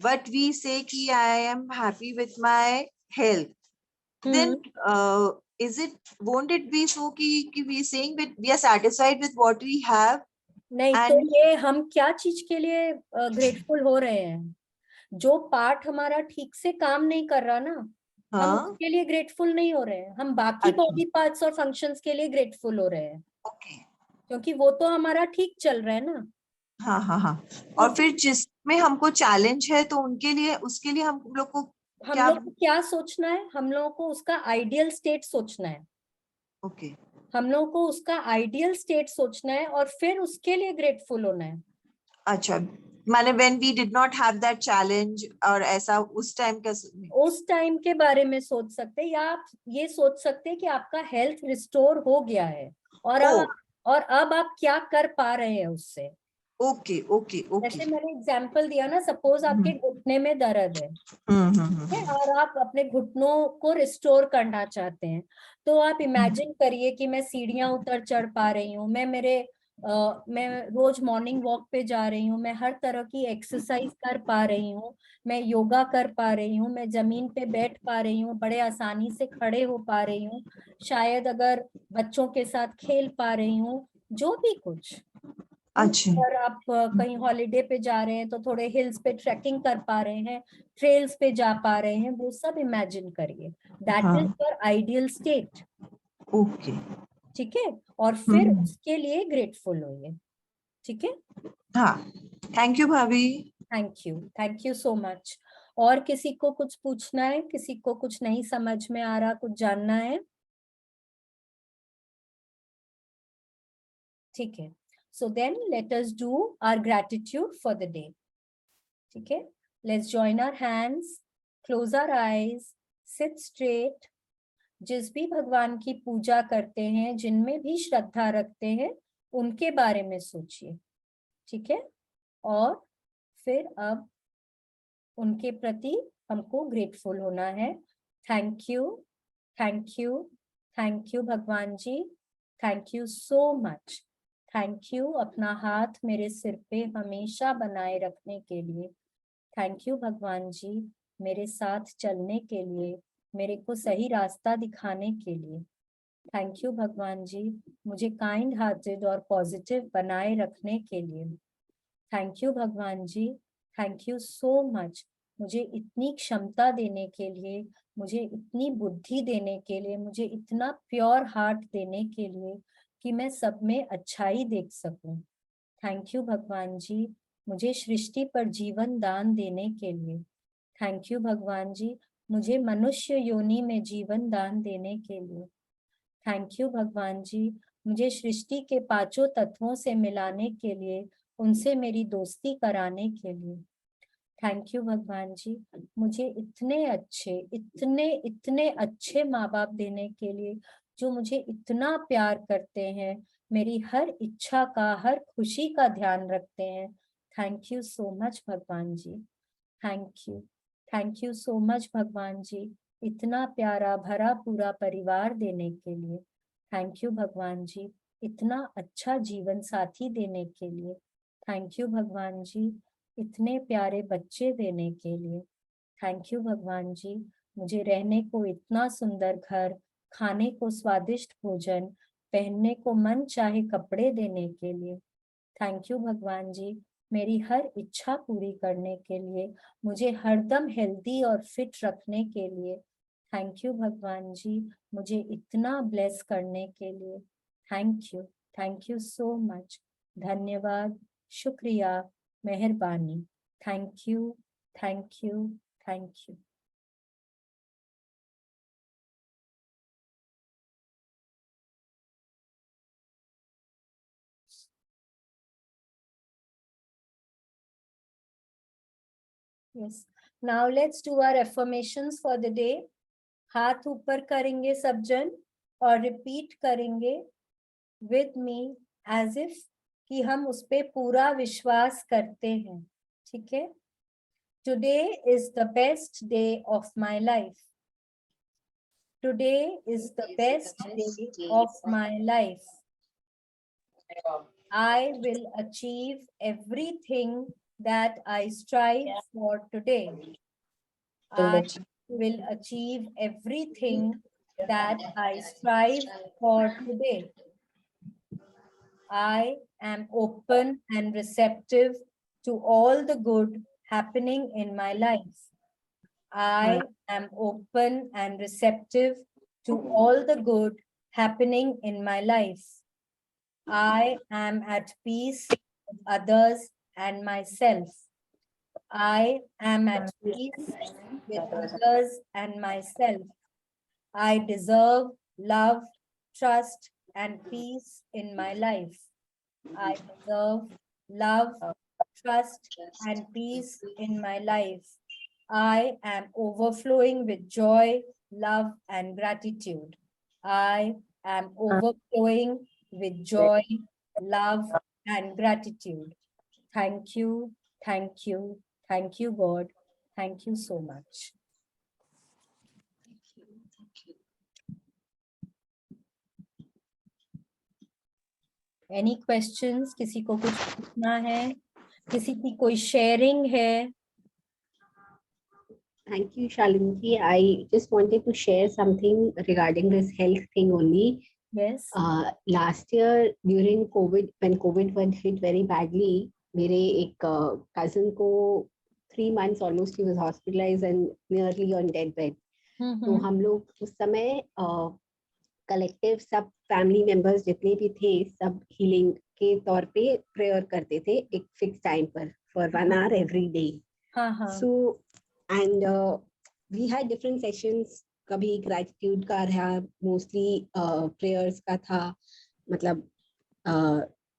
but we say कि I am happy with my health. Then won't it be so कि we saying that we are satisfied with what we have? नहीं, तो ये हम क्या चीज के लिए ग्रेटफुल हो रहे हैं? जो पार्ट हमारा ठीक से काम नहीं कर रहा ना, हम उसके लिए ग्रेटफुल नहीं हो रहे हैं. हम बाकी बॉडी पार्ट्स और फंक्शंस के लिए ग्रेटफुल हो रहे हैं. ओके. क्योंकि वो तो हमारा ठीक चल रहा है ना. हाँ हाँ हाँ. और फिर जिसमें हमको चैलेंज है तो उनके लिए, उसके लिए हम लोग को क्या सोचना है? हम लोगों को उसका आइडियल स्टेट सोचना है. ओके. हम लोगों को उसका आइडियल स्टेट सोचना है और फिर उसके लिए ग्रेटफुल होना है. अच्छा, माने when we did not have that challenge और ऐसा उस टाइम के बारे में सोच सकते हैं, या आप ये सोच सकते हैं कि आपका हेल्थ रिस्टोर हो गया है और अब आप क्या कर पा रहे हैं उससे. Okay okay okay. जैसे मैंने एग्जांपल दिया ना, सपोज आपके घुटने में दर्द है और आप अपने घुटनों को रिस्टोर करना चाहते हैं, तो आप इमेजिन करिए कि मैं सीढ़ियां उतर चढ़ पा रही हूँ, मैं रोज मॉर्निंग वॉक पे जा रही हूँ, मैं हर तरह की एक्सरसाइज कर पा रही हूँ, मैं योगा कर पा रही हूँ, मैं जमीन पे बैठ पा रही हूँ, बड़े आसानी से खड़े हो पा रही हूँ, शायद अगर बच्चों के साथ खेल पा रही हूँ, जो भी कुछ. अच्छा। अगर आप कहीं हॉलीडे पे जा रहे हैं तो थोड़े हिल्स पे ट्रैकिंग कर पा रहे हैं, ट्रेल्स पे जा पा रहे हैं, वो सब इमेजिन करिए. दैट हाँ. Is your ideal state. Okay. ठीक है, और फिर उसके लिए ग्रेटफुल होइए. ठीक है. हाँ. थैंक यू भाभी. Thank you so much. और किसी को कुछ पूछना है, किसी को कुछ नहीं समझ में आ रहा, कुछ जानना है? ठीक है. So then let us do our gratitude for the day. ठीक है. Let's join our hands, close our eyes, sit straight. जिस भी भगवान की पूजा करते हैं, जिनमें भी श्रद्धा रखते हैं, उनके बारे में सोचिए. ठीक है. और फिर अब उनके प्रति हमको ग्रेटफुल होना है. Thank you, thank you, thank you भगवान जी. Thank you so much. Thank you अपना हाथ मेरे सिर पे हमेशा बनाए रखने के लिए. थैंक यू भगवान जी मेरे साथ चलने के लिए, मेरे को सही रास्ता दिखाने के लिए. थैंक यू भगवान जी मुझे काइंड हार्टेड और पॉजिटिव बनाए रखने के लिए. थैंक यू भगवान जी. थैंक यू सो मच मुझे इतनी क्षमता देने के लिए, मुझे इतनी बुद्धि देने के लिए, मुझे इतना प्योर हार्ट देने के लिए कि मैं सब में अच्छाई देख सकूं. थैंक यू भगवान जी मुझे सृष्टि पर जीवन दान देने के लिए. थैंक यू भगवान जी मुझे मनुष्य योनि में जीवन दान देने के लिए. थैंक यू भगवान जी मुझे सृष्टि के पांचों तत्वों से मिलाने के लिए, उनसे मेरी दोस्ती कराने के लिए. थैंक यू भगवान जी मुझे इतने अच्छे, इतने इतने अच्छे माँ बाप देने के लिए, जो मुझे इतना प्यार करते हैं, मेरी हर इच्छा का, हर खुशी का ध्यान रखते हैं. थैंक यू सो मच भगवान जी. थैंक यू सो मच भगवान जी इतना प्यारा भरा पूरा परिवार देने के लिए. थैंक यू भगवान जी इतना अच्छा जीवन साथी देने के लिए. थैंक यू भगवान जी इतने प्यारे बच्चे देने के लिए. थैंक यू भगवान जी मुझे रहने को इतना सुंदर घर, खाने को स्वादिष्ट भोजन, पहनने को मन चाहे कपड़े देने के लिए. थैंक यू भगवान जी मेरी हर इच्छा पूरी करने के लिए, मुझे हरदम हेल्दी और फिट रखने के लिए. थैंक यू भगवान जी मुझे इतना ब्लेस करने के लिए. Thank you so much. धन्यवाद, शुक्रिया, मेहरबानी. Thank you, thank you, thank you. Yes. Now let's do our affirmations for the day. हाथ ऊपर करेंगे सब जन और रिपीट करेंगे with me as if कि हम उस पे पूरा विश्वास करते हैं. ठीक है. Today is the best day of my life. Today is the best day of my life. I will achieve everything that I strive for today. I will achieve everything that I strive for today. I am open and receptive to all the good happening in my life. I am open and receptive to all the good happening in my life. I am at peace with others and myself. I am at peace with others and myself. I deserve love, trust, and peace in my life. I deserve love, trust, and peace in my life. I am overflowing with joy, love, and gratitude. I am overflowing with joy, love, and gratitude. Thank you, thank you, thank you, God. Thank you so much. Any questions? किसी को कुछ पूछना है? किसी की कोई sharing है? Thank you, Shalini. I just wanted to share something regarding this health thing only. Yes. Last year during COVID, when COVID was hit very badly, मेरे एक cousin को 3 months almost he was hospitalized and nearly on deathbed. तो हम लोग उस समय collective सब family members जितने भी थे सब हीलिंग के तौर पे प्रेयर करते थे एक फिक्स टाइम पर for 1 hour every day. So and we had different sessions. कभी ग्रेटिट्यूड का रहा, मोस्टली प्रेयर्स का था, मतलब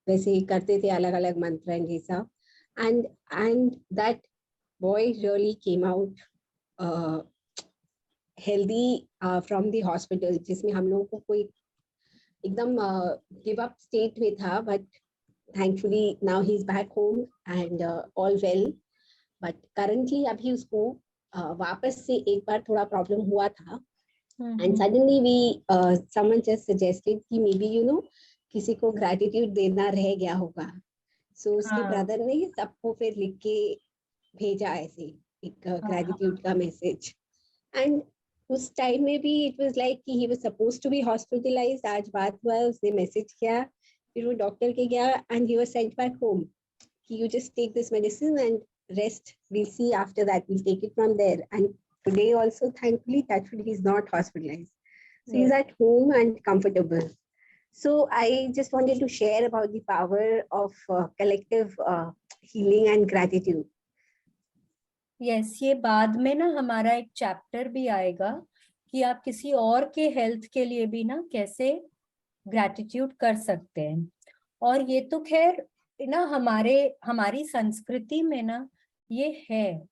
वैसे ही करते थे अलग अलग मंत्र एंड ये सब. And that boy really came out healthy from the hospital, जिसमें हम लोगों को कोई एकदम गिव अप स्टेट में था, but thankfully now he is back home and all well. But currently अभी उसको वापस से एक बार थोड़ा प्रॉब्लम हुआ था. And suddenly we someone just suggested कि मे बी यू नो किसी को ग्रेटिट्यूड देना रह गया होगा. सो उसके ब्रदर ने सबको फिर लिख के भेजा ऐसे एक ग्रेटिट्यूड का मैसेज. एंड उस टाइम में भी इट वाज लाइक कि he was supposed to be hospitalised. आज बात हुआ, उसने मैसेज किया, फिर वो डॉक्टर के गया and he was sent back home कि you just take this medicine and rest, we'll see after that, we'll take it from there. And today also thankfully touchwood he's not hospitalized, so he's at home and comfortable. So I just wanted to share about the power of collective healing and gratitude. Yes, ये बाद में ना हमारा एक chapter भी आएगा कि आप किसी और के हेल्थ के लिए भी ना कैसे ग्रैटिट्यूड कर सकते हैं. और ये तो खैर ना हमारी संस्कृति में ना ये है.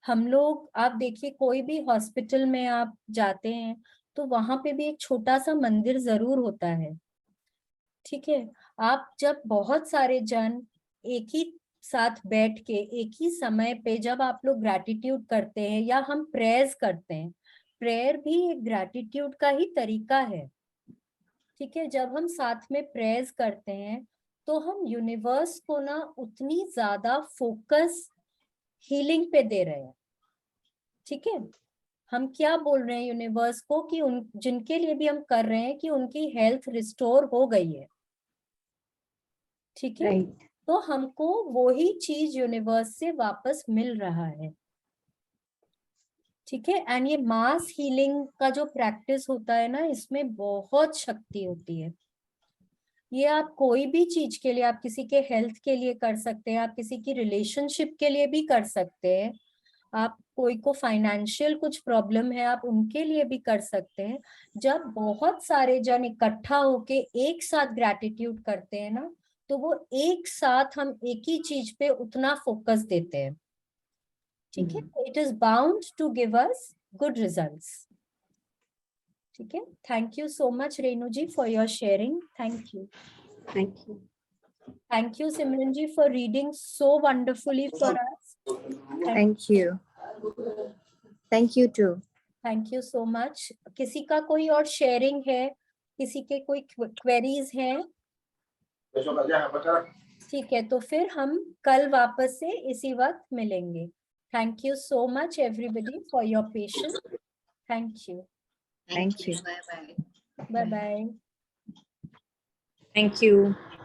हम लोग, आप देखिए कोई भी हॉस्पिटल में आप जाते हैं तो वहां पे भी एक छोटा सा मंदिर जरूर होता है. ठीक है, आप जब बहुत सारे जन एक ही साथ बैठ के एक ही समय पे जब आप लोग ग्रैटिट्यूड करते हैं या हम प्रेयर्स करते हैं, प्रेयर भी एक ग्रैटिट्यूड का ही तरीका है. ठीक है, जब हम साथ में प्रेयर्स करते हैं तो हम यूनिवर्स को ना उतनी ज्यादा फोकस हीलिंग पे दे रहे हैं. ठीक है, हम क्या बोल रहे हैं यूनिवर्स को कि उन जिनके लिए भी हम कर रहे हैं कि उनकी हेल्थ रिस्टोर हो गई है. ठीक है, तो हमको वही चीज यूनिवर्स से वापस मिल रहा है. ठीक है, एंड ये मास हीलिंग का जो प्रैक्टिस होता है ना, इसमें बहुत शक्ति होती है. ये आप कोई भी चीज के लिए, आप किसी के हेल्थ के लिए कर सकते हैं, आप किसी की रिलेशनशिप के लिए भी कर सकते हैं, आप कोई को फाइनेंशियल कुछ प्रॉब्लम है आप उनके लिए भी कर सकते हैं. जब बहुत सारे जन इकट्ठा होके एक साथ ग्रैटिट्यूड करते हैं ना, तो वो एक साथ हम एक ही चीज पे उतना फोकस देते हैं. ठीक है, it is bound to give us good results. ठीक है, thank you so much Renu ji for your sharing. Thank you. Thank you. Thank you Simran ji for reading so wonderfully for us. Thank you. Thank you too. Thank you so much. किसी का कोई और sharing है, किसी के कोई queries हैं? ठीक है, तो फिर हम कल वापस से इसी वक्त मिलेंगे. Thank you so much everybody for your patience. Thank you. Thank you. Bye bye. Bye bye. Thank you.